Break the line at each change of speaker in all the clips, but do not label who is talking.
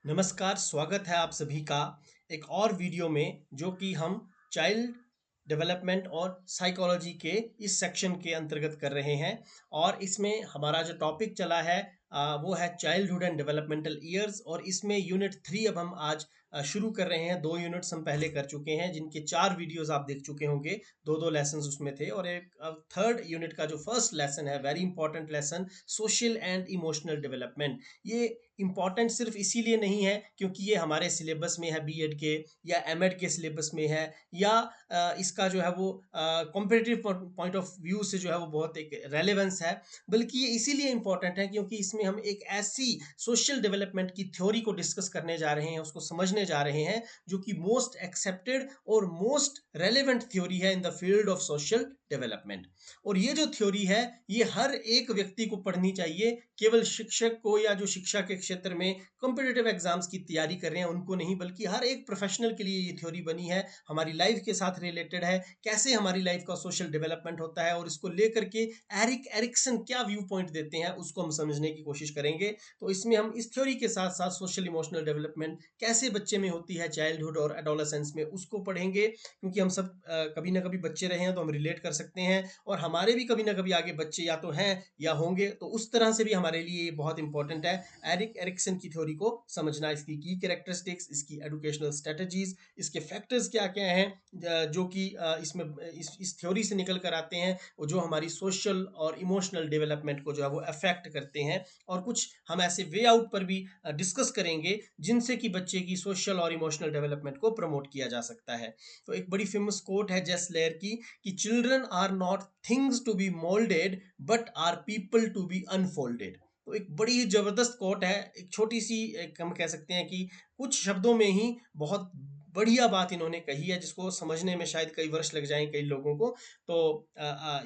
नमस्कार, स्वागत है आप सभी का एक और वीडियो में जो कि हम चाइल्ड डेवलपमेंट और साइकोलॉजी के इस सेक्शन के अंतर्गत कर रहे हैं। और इसमें हमारा जो टॉपिक चला है वो है चाइल्डहुड एंड डेवलपमेंटल ईयर्स, और इसमें यूनिट 3 अब हम आज शुरू कर रहे हैं। 2 यूनिट्स हम पहले कर चुके हैं जिनके 4 वीडियोस आप देख चुके होंगे। 2-2 लेसन्स उसमें थे, और एक अब थर्ड यूनिट का जो फर्स्ट लेसन है, very important lesson, social and emotional development. ये इम्पॉर्टेंट सिर्फ इसीलिए नहीं है क्योंकि ये हमारे सिलेबस में है बीएड के या एमएड के सिलेबस में है, या इसका जो है वो कॉम्पिटिटिव पॉइंट ऑफ व्यू से जो है वो बहुत एक रेलेवेंस है, बल्कि ये इसीलिए इम्पॉर्टेंट है क्योंकि इसमें हम एक ऐसी सोशल डेवलपमेंट की थ्योरी को डिस्कस करने जा रहे हैं, उसको समझने जा रहे हैं, जो कि मोस्ट एक्सेप्टेड और मोस्ट रेलेवेंट थ्योरी है in the field of social development. और ये जो थ्योरी है ये हर एक व्यक्ति को पढ़नी चाहिए, केवल शिक्षक को या जो शिक्षा के क्षेत्र में कॉम्पिटिटिव एग्जाम्स की तैयारी कर रहे हैं उनको नहीं, बल्कि हर एक प्रोफेशनल के लिए ये थ्योरी बनी है, हमारी लाइफ के साथ रिलेटेड है, कैसे हमारी लाइफ का सोशल डेवलपमेंट होता है, और इसको लेकर के एरिक एरिक्सन क्या व्यू पॉइंट देते हैं उसको हम समझने की कोशिश करेंगे। तो इसमें हम इस थ्योरी के साथ साथ सोशल इमोशनल डेवलपमेंट कैसे बच्चे में होती है, चाइल्डहुड और एडोलेसेंस में, उसको पढ़ेंगे, क्योंकि हम सब कभी ना कभी बच्चे रहे हैं तो हम रिलेट कर सकते हैं, और हमारे भी कभी ना कभी आगे बच्चे या तो हैं या होंगे, तो उस तरह से भी हमारे लिए ये बहुत इंपॉर्टेंट है एरिक एरिक्सन की थ्योरी को समझना, इसकी की कैरेक्टरिस्टिक्स, इसकी एजुकेशनल स्ट्रेटजीज, इसके फैक्टर्स क्या क्या हैं जो कि इसमें इस थ्योरी से निकल कर आते हैं, वो जो हमारी सोशल और इमोशनल डेवलपमेंट को जो है वो अफेक्ट करते हैं। और कुछ हम ऐसे वे आउट पर भी डिस्कस करेंगे जिनसे कि बच्चे की सोशल और इमोशनल डेवलपमेंट को प्रमोट किया जा सकता है। तो एक बड़ी फेमस कोट है जेस लेयर की कि children are not things to be moulded but are people to be unfolded. तो एक बड़ी ही जबरदस्त कोट है, एक छोटी सी एक हम कह सकते हैं कि कुछ शब्दों में ही बहुत बढ़िया बात इन्होंने कही है, जिसको समझने में शायद कई वर्ष लग जाएं कई लोगों को। तो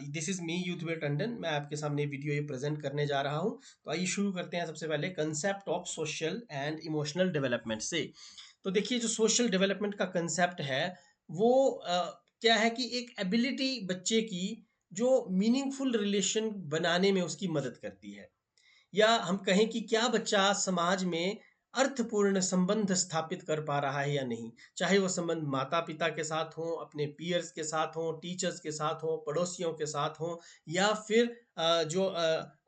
दिस इज मी यूथवेल टंडन, मैं आपके सामने वीडियो ये प्रेजेंट करने जा रहा हूँ। तो आइए शुरू करते हैं सबसे पहले concept of social and emotional development से। तो देखिए, जो सोशल डेवलपमेंट का कंसेप्ट है वो क्या है कि एक एबिलिटी बच्चे की जो मीनिंगफुल रिलेशन बनाने में उसकी मदद करती है, या हम कहें कि क्या बच्चा समाज में अर्थपूर्ण संबंध स्थापित कर पा रहा है या नहीं। चाहे वो संबंध माता पिता के साथ हो, अपने पीयर्स के साथ हो, टीचर्स के साथ हो, पड़ोसियों के साथ हो, या फिर जो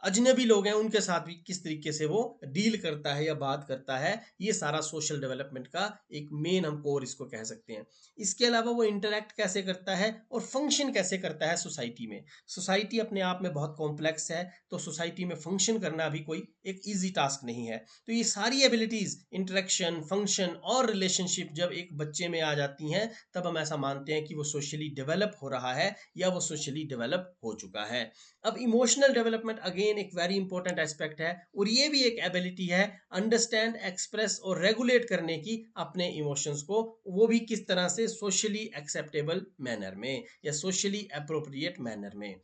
अजनबी लोग हैं उनके साथ भी किस तरीके से वो डील करता है या बात करता है, ये सारा सोशल डेवलपमेंट का एक मेन हम कोर इसको कह सकते हैं। इसके अलावा वो इंटरेक्ट कैसे करता है और फंक्शन कैसे करता है सोसाइटी में। सोसाइटी अपने आप में बहुत कॉम्प्लेक्स है, तो सोसाइटी में फंक्शन करना भी कोई एक इजी टास्क नहीं है। तो ये सारी एबिलिटीज, इंटरेक्शन, फंक्शन और रिलेशनशिप जब एक बच्चे में आ जाती हैं, तब हम ऐसा मानते हैं कि वो सोशली डेवलप हो रहा है या वो सोशली डेवलप हो चुका है। अब इमोशनल डेवलपमेंट अगेन एक वेरी इंपॉर्टेंट एस्पेक्ट है, और ये भी एक एबिलिटी है अंडरस्टैंड, एक्सप्रेस और रेगुलेट करने की अपने इमोशंस को, वो भी किस तरह से, सोशली एक्सेप्टेबल मैनर में या सोशली अप्रोप्रिएट मैनर में।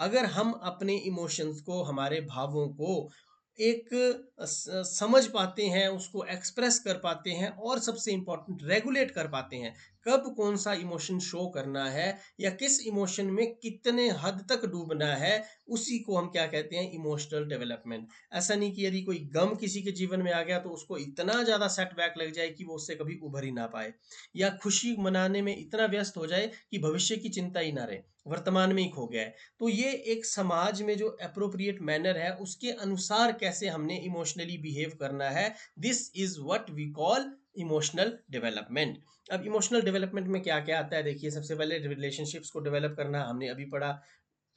अगर हम अपने इमोशंस को, हमारे भावों को एक समझ पाते हैं, उसको एक्सप्रेस कर पाते हैं, और सबसे इंपॉर्टेंट रेगुलेट कर पाते हैं, कब कौन सा इमोशन शो करना है या किस इमोशन में कितने हद तक डूबना है, उसी को हम क्या कहते हैं, इमोशनल डेवलपमेंट। ऐसा नहीं कि यदि कोई गम किसी के जीवन में आ गया तो उसको इतना ज़्यादा सेटबैक लग जाए कि वो उससे कभी उभर ही ना पाए, या खुशी मनाने में इतना व्यस्त हो जाए कि भविष्य की चिंता ही ना रहे, वर्तमान में ही खो गया है। तो ये एक समाज में जो अप्रोप्रिएट मैनर है उसके अनुसार कैसे हमने इमोशनली बिहेव करना है, this is what we call emotional development. अब इमोशनल डेवलपमेंट में क्या क्या आता है, देखिए, सबसे पहले रिलेशनशिप्स को डेवलप करना हमने अभी पढ़ा,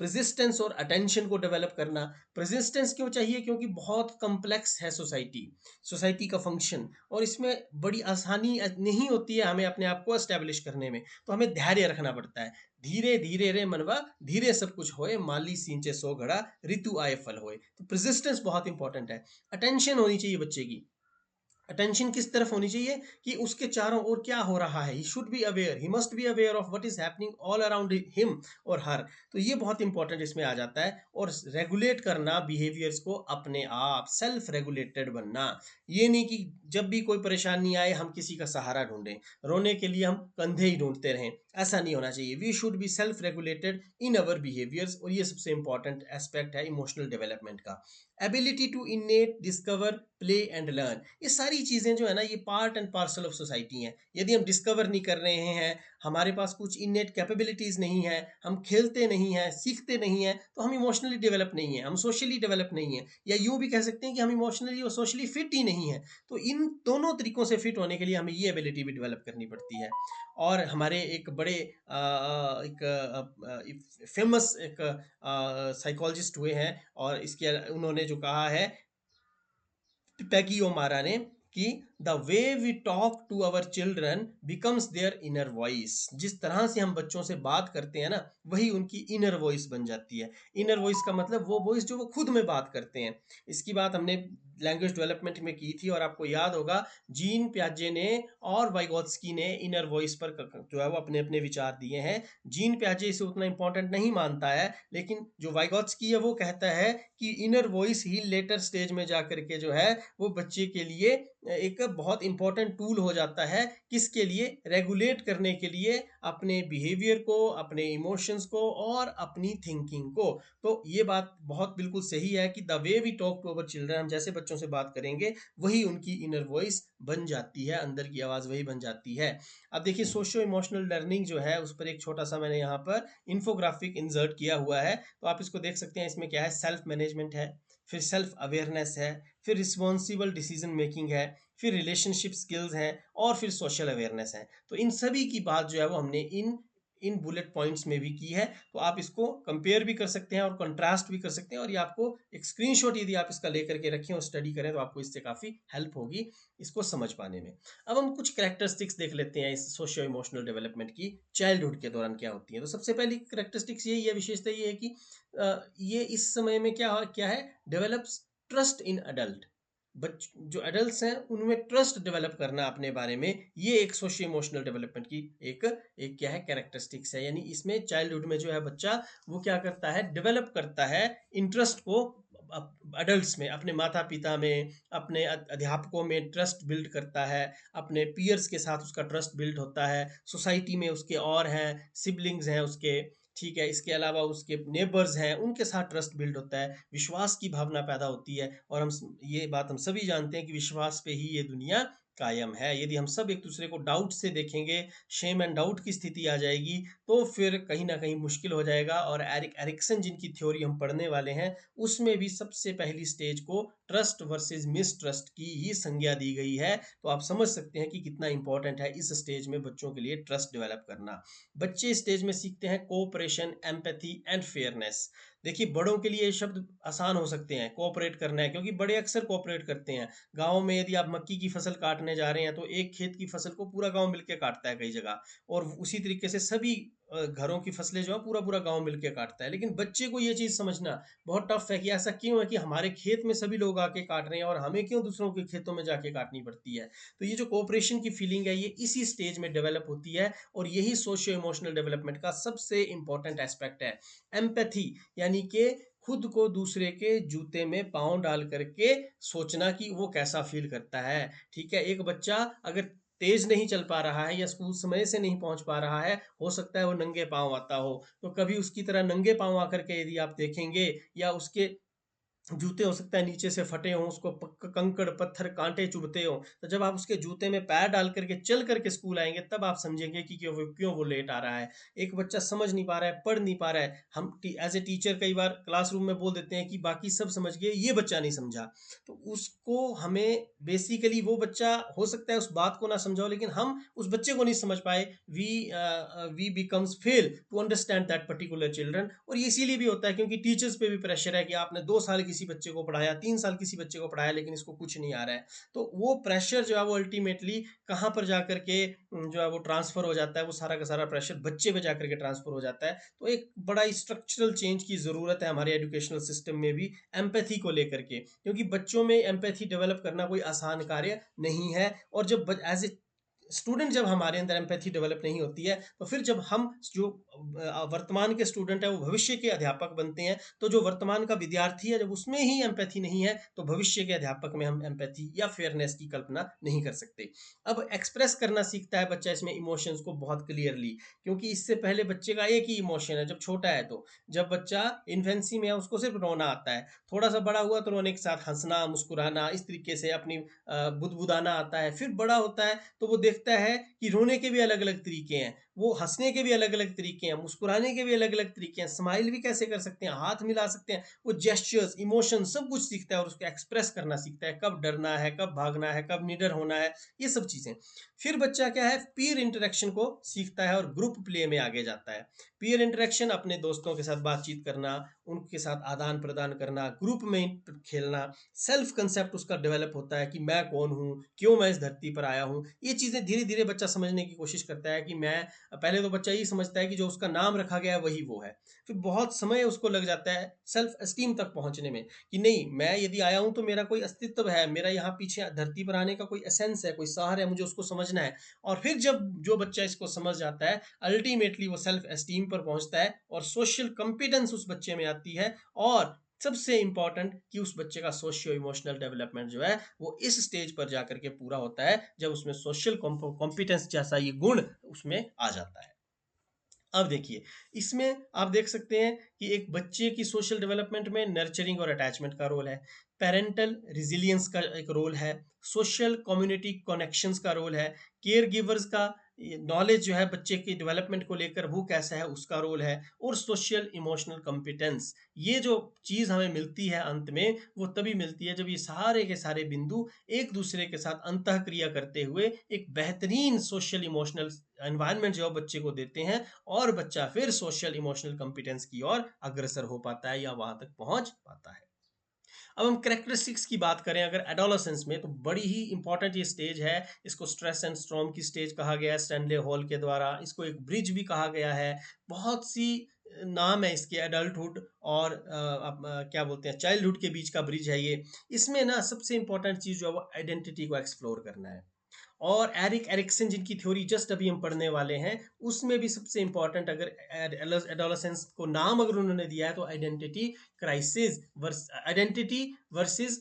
प्रेसिस्टेंस और अटेंशन को डेवलप करना। प्रेसिस्टेंस क्यों चाहिए, क्योंकि बहुत कम्प्लेक्स है सोसाइटी, सोसाइटी का फंक्शन, और इसमें बड़ी आसानी नहीं होती है हमें अपने आप को एस्टेब्लिश करने में, तो हमें धैर्य रखना पड़ता है। धीरे धीरे रे मनवा, धीरे सब कुछ होए, माली सींचे सो घड़ा, ऋतु आए फल होए। तो प्रेसिस्टेंस बहुत इंपॉर्टेंट है। अटेंशन होनी चाहिए बच्चे की। अटेंशन किस तरफ होनी चाहिए कि उसके चारों ओर क्या हो रहा है, he should be aware, he must be aware of what is happening all around him और हर। तो ये बहुत इंपॉर्टेंट इसमें आ जाता है। और रेगुलेट करना बिहेवियर्स को, अपने आप सेल्फ रेगुलेटेड बनना, ये नहीं कि जब भी कोई परेशानी आए हम किसी का सहारा ढूंढें, रोने के लिए हम कंधे ही ढूंढते रहें, ऐसा नहीं होना चाहिए। We should be self regulated in our behaviours, और ये सबसे इंपॉर्टेंट एस्पेक्ट है इमोशनल डेवलपमेंट का। Ability to innate discover play and learn, ये सारी चीज़ें जो है ना, ये part and parcel of society हैं। यदि हम डिस्कवर नहीं कर रहे हैं, हमारे पास कुछ इनेट कैपेबिलिटीज़ नहीं है, हम खेलते नहीं हैं, सीखते नहीं हैं, तो हम इमोशनली डेवलप नहीं है, हम सोशली डेवलप नहीं है, या यूँ भी कह सकते हैं कि हम इमोशनली और सोशली फिट ही नहीं है। तो इन दोनों तरीकों से फिट होने के लिए हमें ये एबिलिटी भी डेवलप करनी पड़ती है। और हमारे एक बड़े एक फेमस एक साइकोलॉजिस्ट हुए हैं, और इसके उन्होंने जो कहा है, पैगी ओमारा ने, कि the way we talk to our children becomes their inner voice. जिस तरह से हम बच्चों से बात करते हैं ना, वही उनकी इनर वॉइस बन जाती है। इनर वॉइस का मतलब वो वॉइस जो वो खुद में बात करते हैं। इसकी बात हमने लैंग्वेज डेवलपमेंट में की थी, और आपको याद होगा जीन प्याजे ने और वाइगोत्स्की ने इनर वॉइस पर जो है वो अपने अपने विचार दिए हैं। जीन प्याजे इसे उतना इंपॉर्टेंट नहीं मानता है, लेकिन जो वाइगोत्स्की है वो कहता है कि इनर वॉइस ही लेटर स्टेज में जाकर के जो है वो बच्चे के लिए एक बहुत इंपॉर्टेंट टूल हो जाता है। किसके लिए? रेगुलेट करने के लिए, अपने बिहेवियर को, अपने इमोशंस को और अपनी थिंकिंग को। तो ये बात बहुत बिल्कुल सही है कि the way we talk to our children, हम जैसे बच्चों से बात करेंगे वही उनकी इनर वॉइस बन जाती है, अंदर की आवाज़ वही बन जाती है। अब देखिए, सोशियो इमोशनल लर्निंग जो है उस पर एक छोटा सा मैंने यहाँ पर इन्फोग्राफिक इंसर्ट किया हुआ है, तो आप इसको देख सकते हैं। इसमें क्या है? सेल्फ मैनेजमेंट है, फिर सेल्फ अवेयरनेस है, फिर रिस्पॉन्सिबल डिसीजन मेकिंग है, फिर रिलेशनशिप स्किल्स हैं, और फिर सोशल अवेयरनेस है। तो इन सभी की बात जो है वो हमने इन इन बुलेट पॉइंट्स में भी की है। तो आप इसको कंपेयर भी कर सकते हैं और कंट्रास्ट भी कर सकते हैं, और ये आपको एक स्क्रीनशॉट यदि आप इसका लेकर के रखें और स्टडी करें तो आपको इससे काफ़ी हेल्प होगी इसको समझ पाने में। अब हम कुछ कैरेक्टरिस्टिक्स देख लेते हैं इस सोशियो इमोशनल डेवलपमेंट की, चाइल्डहुड के दौरान क्या होती है। तो सबसे पहली कैरेक्टरिस्टिक्स यही है, विशेषता ये है कि ये इस समय में क्या क्या है? Develops trust in adult. बच जो एडल्ट्स हैं उनमें ट्रस्ट डेवलप करना अपने बारे में, ये एक सोशियो इमोशनल डेवलपमेंट की एक एक क्या है? कैरेक्टरिस्टिक्स है। यानी इसमें चाइल्डहुड में जो है बच्चा वो क्या करता है? डेवलप करता है इंटरेस्ट को अडल्ट्स में, अपने माता पिता में, अपने अध्यापकों में ट्रस्ट बिल्ड करता है, अपने पीयर्स के साथ उसका ट्रस्ट बिल्ड होता है, सोसाइटी में उसके और हैं, सिबलिंग्स हैं उसके, ठीक है, इसके अलावा उसके नेबर्स हैं, उनके साथ ट्रस्ट बिल्ड होता है, विश्वास की भावना पैदा होती है। और ये बात हम सभी जानते हैं कि विश्वास पे ही ये दुनिया कायम है। यदि हम सब एक दूसरे को डाउट से देखेंगे, शेम एंड डाउट की स्थिति आ जाएगी, तो फिर कहीं ना कहीं मुश्किल हो जाएगा। और एरिक एरिक्सन जिनकी थ्योरी हम पढ़ने वाले हैं, उसमें भी सबसे पहली स्टेज को ट्रस्ट वर्सेस मिसट्रस्ट की ही संज्ञा दी गई है। तो आप समझ सकते हैं कि कितना इंपॉर्टेंट है इस स्टेज में बच्चों के लिए ट्रस्ट डेवलप करना। बच्चे स्टेज में सीखते हैं कोऑपरेशन, एम्पैथी एंड फेयरनेस। देखिए, बड़ों के लिए ये शब्द आसान हो सकते हैं, कोऑपरेट करना है, क्योंकि बड़े अक्सर कोऑपरेट करते हैं। गाँव में यदि आप मक्की की फसल काटने जा रहे हैं तो एक खेत की फसल को पूरा गाँव मिलके काटता है कई जगह, और उसी तरीके से सभी घरों की फसलें जो है पूरा पूरा गाँव मिलके काटता है। लेकिन बच्चे को ये चीज़ समझना बहुत टफ है कि ऐसा क्यों है कि हमारे खेत में सभी लोग आके काट रहे हैं और हमें क्यों दूसरों के खेतों में जाके काटनी पड़ती है। तो ये जो कोऑपरेशन की फीलिंग है, ये इसी स्टेज में डेवलप होती है, और यही सोशियो इमोशनल डेवलपमेंट का सबसे इंपॉर्टेंट एस्पेक्ट है। एम्पैथी, यानी कि खुद को दूसरे के जूते में पाँव डाल करके सोचना कि वो कैसा फील करता है। ठीक है, एक बच्चा अगर तेज नहीं चल पा रहा है या स्कूल समय से नहीं पहुंच पा रहा है, हो सकता है वो नंगे पाँव आता हो, तो कभी उसकी तरह नंगे पाँव आकर के यदि आप देखेंगे, या उसके जूते हो सकता है नीचे से फटे हों, उसको कंकड़ पत्थर कांटे चुभते हो, तो जब आप उसके जूते में पैर डाल करके चल करके स्कूल आएंगे, तब आप समझेंगे कि क्यों वो लेट आ रहा है। एक बच्चा समझ नहीं पा रहा है, पढ़ नहीं पा रहा है, हम एज ए टीचर कई बार क्लासरूम में बोल देते हैं कि बाकी सब समझ गए, ये बच्चा नहीं समझा। तो उसको हमें बेसिकली, वो बच्चा हो सकता है उस बात को ना समझाओ, लेकिन हम उस बच्चे को नहीं समझ पाए, we we becomes fail to understand that particular children. और ये इसीलिए भी होता है क्योंकि टीचर्स पे भी प्रेशर है कि आपने 2 साल किसी बच्चे को पढ़ाया, 3 साल किसी बच्चे को पढ़ाया, लेकिन इसको कुछ नहीं आ रहा है। तो वो प्रेशर जो है वो अल्टीमेटली कहाँ पर जाकर के जो है वो ट्रांसफर हो जाता है, वो सारा का सारा प्रेशर बच्चे पे जाकर के ट्रांसफर हो जाता है। तो एक बड़ा स्ट्रक्चरल चेंज की ज़रूरत है हमारे एजुकेशनल सिस्टम में भी, एम्पैथी को लेकर के, क्योंकि बच्चों में एम्पैथी डेवलप करना कोई आसान कार्य नहीं है। और जब एज ए स्टूडेंट जब हमारे अंदर एम्पैथी डेवलप नहीं होती है, तो फिर जब हम जो वर्तमान के स्टूडेंट है वो भविष्य के अध्यापक बनते हैं, तो जो वर्तमान का विद्यार्थी है जब उसमें ही एम्पैथी नहीं है, तो भविष्य के अध्यापक में हम एम्पैथी या फेयरनेस की कल्पना नहीं कर सकते। अब एक्सप्रेस करना सीखता है बच्चा इसमें इमोशंस को बहुत क्लियरली, क्योंकि इससे पहले बच्चे का एक ही इमोशन है जब छोटा है। तो जब बच्चा इन्फेंसी में है उसको सिर्फ रोना आता है, थोड़ा सा बड़ा हुआ तो रोने के साथ हंसना, मुस्कुराना, इस तरीके से अपनी बुदबुदाना आता है। फिर बड़ा होता है तो वो देखता है कि रोने के भी अलग अलग तरीके हैं, वो हंसने के भी अलग अलग तरीके हैं, मुस्कुराने के भी अलग अलग तरीके हैं, स्माइल भी कैसे कर सकते हैं, हाथ मिला सकते हैं। वो जेस्चर्स, इमोशन सब कुछ सीखता है और उसको एक्सप्रेस करना सीखता है, कब डरना है, कब भागना है, कब निडर होना है, ये सब चीजें। फिर बच्चा क्या है, पीयर इंटरेक्शन को सीखता है और ग्रुप प्ले में आगे जाता है। पीयर इंटरेक्शन, अपने दोस्तों के साथ बातचीत करना, उनके साथ आदान प्रदान करना, ग्रुप में खेलना। सेल्फ कंसेप्ट उसका डेवलप होता है कि मैं कौन हूँ, क्यों मैं इस धरती पर आया हूँ। ये चीज़ें धीरे धीरे बच्चा समझने की कोशिश करता है कि मैं, पहले तो बच्चा ये समझता है कि जो उसका नाम रखा गया है वही वो है। फिर बहुत समय उसको लग जाता है सेल्फ एस्टीम तक पहुंचने में, कि नहीं, मैं यदि आया हूं तो मेरा कोई अस्तित्व है, मेरा यहाँ पीछे धरती पर आने का कोई एसेंस है, कोई सार है, मुझे उसको समझना है। और फिर जब जो बच्चा इसको समझ जाता है, अल्टीमेटली वो सेल्फ एस्टीम पर पहुंचता है और सोशल कॉम्पिटेंस उस बच्चे में आती है। और सबसे इंपॉर्टेंट कि उस बच्चे का सोशियो इमोशनल डेवलपमेंट जो है वो इस स्टेज पर जाकर के पूरा होता है, जब उसमें सोशल कॉम्पिटेंस जैसा ये गुण उसमें आ जाता है। अब देखिए, इसमें आप देख सकते हैं कि एक बच्चे की सोशल डेवलपमेंट में नर्चरिंग और अटैचमेंट का रोल है, पेरेंटल रिजिलियंस का एक रोल है, सोशल कम्युनिटी कनेक्शंस का रोल है, केयर गिवर्स का नॉलेज जो है बच्चे की डेवलपमेंट को लेकर वो कैसा है उसका रोल है, और सोशल इमोशनल कॉम्पिटेंस। ये जो चीज़ हमें मिलती है अंत में, वो तभी मिलती है जब ये सारे के सारे बिंदु एक दूसरे के साथ अंतः क्रिया करते हुए एक बेहतरीन सोशल इमोशनल एनवायरनमेंट जो है बच्चे को देते हैं, और बच्चा फिर सोशल इमोशनल कॉम्पिटेंस की ओर अग्रसर हो पाता है या वहां तक पहुंच पाता है। अब हम कैरेक्टरिस्टिक्स की बात करें अगर एडोलसेंस में, तो बड़ी ही इंपॉर्टेंट ये स्टेज है। इसको स्ट्रेस एंड स्ट्रॉम की स्टेज कहा गया है स्टैनले हॉल के द्वारा, इसको एक ब्रिज भी कहा गया है। बहुत सी नाम है इसके, एडल्टहुड और क्या बोलते हैं, चाइल्डहुड के बीच का ब्रिज है ये। इसमें ना सबसे इंपॉर्टेंट चीज जो है वो आइडेंटिटी को एक्सप्लोर करना है। और एरिक एरिक्सन जिनकी थ्योरी जस्ट अभी हम पढ़ने वाले हैं, उसमें भी सबसे इंपॉर्टेंट, अगर एडोलसेंस को नाम अगर उन्होंने दिया है तो identity crisis versus identity versus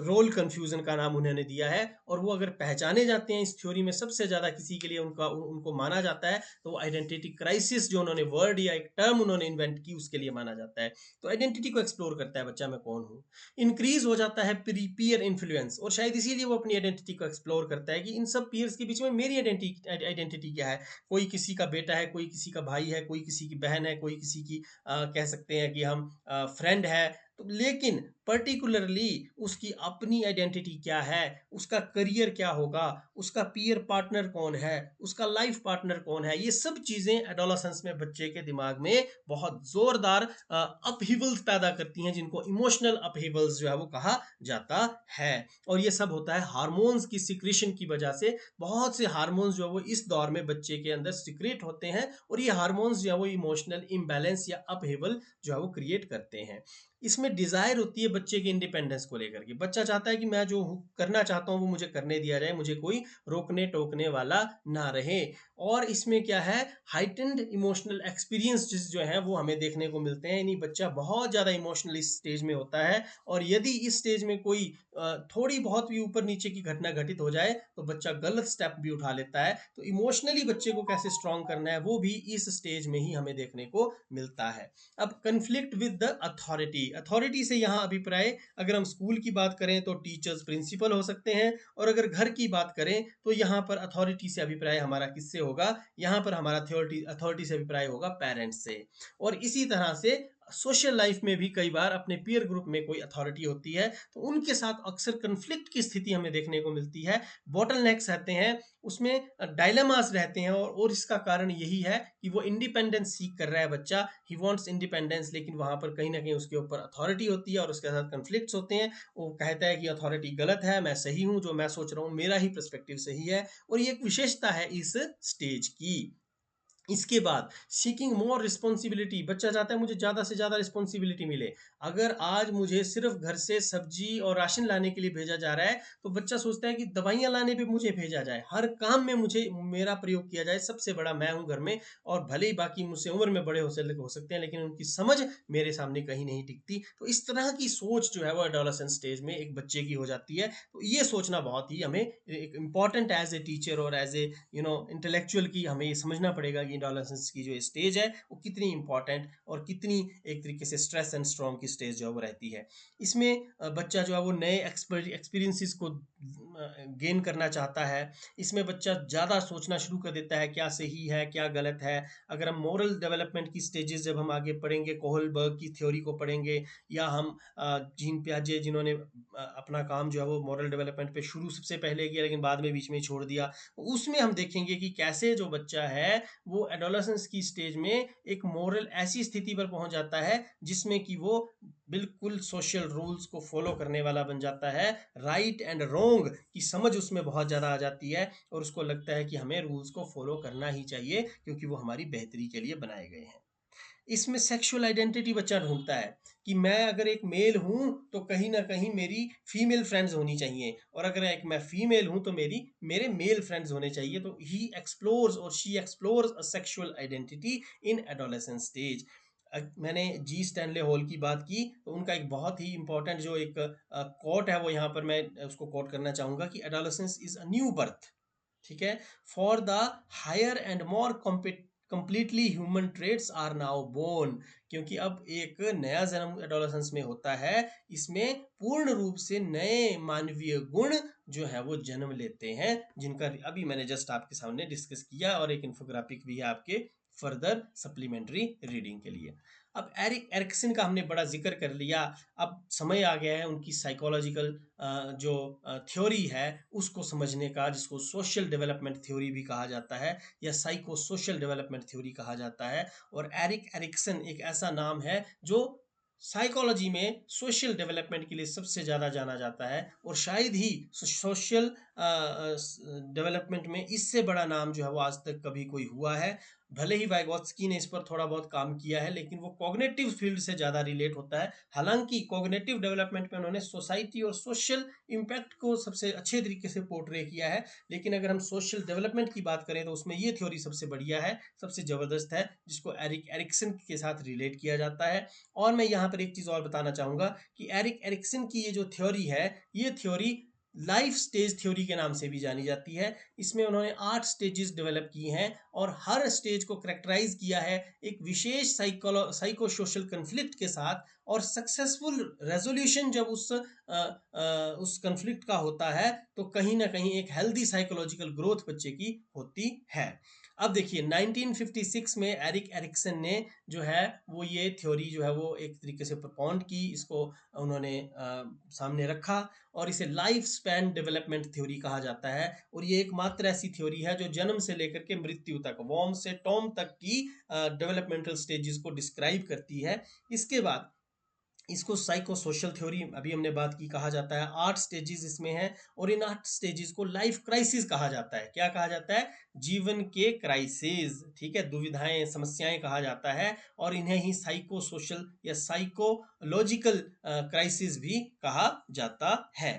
role confusion का नाम उन्होंने दिया है। और वो अगर पहचाने जाते हैं इस थ्योरी में सबसे ज्यादा किसी के लिए उनको माना जाता है, तो वो आइडेंटिटी क्राइसिस जो उन्होंने वर्ड या एक टर्म उन्होंने इन्वेंट की उसके लिए माना जाता है। तो आइडेंटिटी को एक्सप्लोर करता है बच्चा, मैं कौन हूँ। इंक्रीज हो जाता है पीयर इन्फ्लुएंस, और शायद इसीलिए वो अपनी आइडेंटिटी को एक्सप्लोर करता है कि इन सब पीयर्स के बीच में मेरी आइडेंटिटी क्या है। कोई किसी का बेटा है, कोई किसी का भाई है, कोई किसी की बहन है, कोई किसी की कह सकते हैं कि हम फ्रेंड है। तो लेकिन पर्टिकुलरली उसकी अपनी आइडेंटिटी क्या है, उसका करियर क्या होगा, उसका पीयर पार्टनर कौन है, उसका लाइफ पार्टनर कौन है, ये सब चीजें एडोलसेंस में बच्चे के दिमाग में बहुत जोरदार अपहीवल्स पैदा करती हैं, जिनको इमोशनल अपहीवल्स जो है वो कहा जाता है। और ये सब होता है हार्मोन्स की सिक्रेशन की वजह से। बहुत से हार्मोन्स जो है वो इस दौर में बच्चे के अंदर सिक्रेट होते हैं, और ये हार्मोन्स जो है वो इमोशनल इम्बैलेंस या अपहीवल जो है वो क्रिएट करते हैं। इसमें डिजायर होती है बच्चे के इंडिपेंडेंस को लेकर के। बच्चा चाहता है कि मैं जो करना चाहता हूँ वो मुझे करने दिया जाए, मुझे कोई रोकने टोकने वाला ना रहे। और इसमें क्या है, हाइटेंड इमोशनल एक्सपीरियंस जो है वो हमें देखने को मिलते हैं, यानी बच्चा बहुत ज़्यादा इमोशनल इस स्टेज में होता है। और यदि इस स्टेज में कोई थोड़ी बहुत भी ऊपर नीचे की घटना घटित हो जाए तो बच्चा गलत स्टेप भी उठा लेता है। तो इमोशनली बच्चे को कैसे स्ट्रॉन्ग करना है वो भी इस स्टेज में ही हमें देखने को मिलता है। अब conflict with the authority, authority से यहाँ अभिप्राय, अगर हम स्कूल की बात करें तो टीचर्स प्रिंसिपल हो सकते हैं, और अगर घर की बात करें तो यहाँ पर अथॉरिटी से अभिप्राय हमारा किससे होगा, यहाँ पर हमारा अथॉरिटी से अभिप्राय होगा पेरेंट्स से। और इसी तरह से सोशल लाइफ में भी कई बार अपने पीयर ग्रुप में कोई अथॉरिटी होती है तो उनके साथ अक्सर कन्फ्लिक्ट की स्थिति हमें देखने को मिलती है, बॉटलनेक्स रहते हैं, उसमें डायलेमास रहते हैं। और इसका कारण यही है कि वो इंडिपेंडेंस सीख कर रहा है बच्चा, ही वांट्स इंडिपेंडेंस, लेकिन वहां पर कहीं ना कहीं उसके ऊपर अथॉरिटी होती है और उसके साथ कन्फ्लिक्ट्स होते हैं। वो कहता है कि अथॉरिटी गलत है, मैं सही हूँ, जो मैं सोच रहा हूँ मेरा ही पर्सपेक्टिव सही है। और ये एक विशेषता है इस स्टेज की। इसके बाद सीकिंग मोर रिस्पॉन्सिबिलिटी, बच्चा चाहता है मुझे ज़्यादा से ज़्यादा रिस्पॉन्सिबिलिटी मिले। अगर आज मुझे सिर्फ घर से सब्जी और राशन लाने के लिए भेजा जा रहा है, तो बच्चा सोचता है कि दवाइयाँ लाने पे मुझे भेजा जाए, हर काम में मुझे मेरा प्रयोग किया जाए, सबसे बड़ा मैं हूँ घर में। और भले ही बाकी मुझसे उम्र में बड़े हो सकते हैं, लेकिन उनकी समझ मेरे सामने कहीं नहीं टिकती। तो इस तरह की सोच जो है वो एडोलेसेंस स्टेज में एक बच्चे की हो जाती है। तो ये सोचना बहुत ही हमें एक इम्पॉर्टेंट एज ए टीचर और एज ए इंटेलेक्चुअल की हमें ये समझना पड़ेगा कि एडोलेसेंस की जो स्टेज है वो कितनी इंपॉर्टेंट और कितनी एक तरीके से स्ट्रेस एंड स्ट्रॉन्ग की स्टेज जो है वो रहती है। इसमें बच्चा जो है वो नए एक्सपीरियंसेस को गेन करना चाहता है। इसमें बच्चा ज़्यादा सोचना शुरू कर देता है, क्या सही है क्या गलत है। अगर हम मोरल डेवलपमेंट की स्टेजेस जब हम आगे पढ़ेंगे, कोहलबर्ग की थ्योरी को पढ़ेंगे, या हम जीन पियाजे जिन्होंने अपना काम जो है वो मॉरल डेवलपमेंट पे शुरू सबसे पहले किया लेकिन बाद में बीच में ही छोड़ दिया, उसमें हम देखेंगे कि कैसे जो बच्चा है वो एडोलेसेंस की स्टेज में एक मोरल ऐसी स्थिति पर पहुंच जाता है जिसमें कि वो बिल्कुल सोशल रूल्स को फॉलो करने वाला बन जाता है। राइट एंड रॉन्ग की समझ उसमें बहुत ज़्यादा आ जाती है और उसको लगता है कि हमें रूल्स को फॉलो करना ही चाहिए क्योंकि वो हमारी बेहतरी के लिए बनाए गए हैं। इसमें सेक्सुअल आइडेंटिटी बच्चा ढूंढता है कि मैं अगर एक मेल हूं तो कहीं ना कहीं मेरी फीमेल फ्रेंड्स होनी चाहिए, और अगर एक मैं फीमेल हूं तो मेरे मेल फ्रेंड्स होने चाहिए। तो ही एक्सप्लोर्स और she explores a sexual identity in adolescence stage. मैंने जी स्टैनले हॉल की बात की, तो उनका एक बहुत ही इंपॉर्टेंट जो एक कोट है वो यहाँ पर मैं उसको कोट करना चाहूंगा कि adolescence is a new birth, ठीक है, for the higher and more completely human traits are now born. क्योंकि अब एक नया जन्म एडोलेसेंस में होता है, इसमें पूर्ण रूप से नए मानवीय गुण जो है वो जन्म लेते हैं, जिनका अभी मैंने जस्ट आपके सामने डिस्कस किया, और एक इन्फोग्राफिक भी है आपके फर्दर सप्लीमेंट्री रीडिंग के लिए। अब एरिक एरिक्सन का हमने बड़ा जिक्र कर लिया। अब समय आ गया है उनकी साइकोलॉजिकल जो थ्योरी है उसको समझने का, जिसको सोशल डेवलपमेंट थ्योरी भी कहा जाता है या साइको सोशल डेवलपमेंट थ्योरी कहा जाता है। और एरिक एरिक्सन एक ऐसा नाम है जो साइकोलॉजी में सोशल डेवलपमेंट के लिए सबसे ज़्यादा जाना जाता है, और शायद ही सोशल डेवलपमेंट में इससे बड़ा नाम जो है वो आज तक कभी कोई हुआ है। भले ही वाइगोत्स्की ने इस पर थोड़ा बहुत काम किया है, लेकिन वो कॉग्निटिव फील्ड से ज़्यादा रिलेट होता है। हालांकि कॉग्निटिव डेवलपमेंट में उन्होंने सोसाइटी और सोशल इम्पैक्ट को सबसे अच्छे तरीके से पोर्ट्रे किया है, लेकिन अगर हम सोशल डेवलपमेंट की बात करें तो उसमें ये थ्योरी सबसे बढ़िया है, सबसे ज़बरदस्त है, जिसको एरिक एरिक्सन के साथ रिलेट किया जाता है। और मैं यहाँ पर एक चीज़ और बताना चाहूँगा कि एरिक एरिक्सन की ये जो थ्योरी है, ये थ्योरी लाइफ स्टेज थ्योरी के नाम से भी जानी जाती है। इसमें उन्होंने 8 स्टेजेस डेवलप की हैं और हर स्टेज को करेक्टराइज किया है एक विशेष साइको सोशल कन्फ्लिक्ट के साथ, और सक्सेसफुल रेजोल्यूशन जब उस कन्फ्लिक्ट का होता है तो कहीं ना कहीं एक हेल्दी साइकोलॉजिकल ग्रोथ बच्चे की होती है। अब देखिए 1956 में एरिक एरिक्सन ने जो है वो ये थ्योरी जो है वो एक तरीके से प्रपोंड की, इसको उन्होंने सामने रखा, और इसे लाइफ स्पैन डेवलपमेंट थ्योरी कहा जाता है। और ये एकमात्र ऐसी थ्योरी है जो जन्म से लेकर के मृत्यु तक, वॉर्म से टॉम तक की डेवलपमेंटल स्टेजेस को डिस्क्राइब करती है। इसके बाद इसको साइको सोशल थ्योरी अभी हमने बात की कहा जाता है। 8 स्टेजेस इसमें हैं, और इन 8 स्टेजेस को लाइफ क्राइसिस कहा जाता है। क्या कहा जाता है? जीवन के क्राइसिस, ठीक है, दुविधाएं समस्याएं कहा जाता है, और इन्हें ही साइको सोशल या साइकोलॉजिकल क्राइसिस भी कहा जाता है।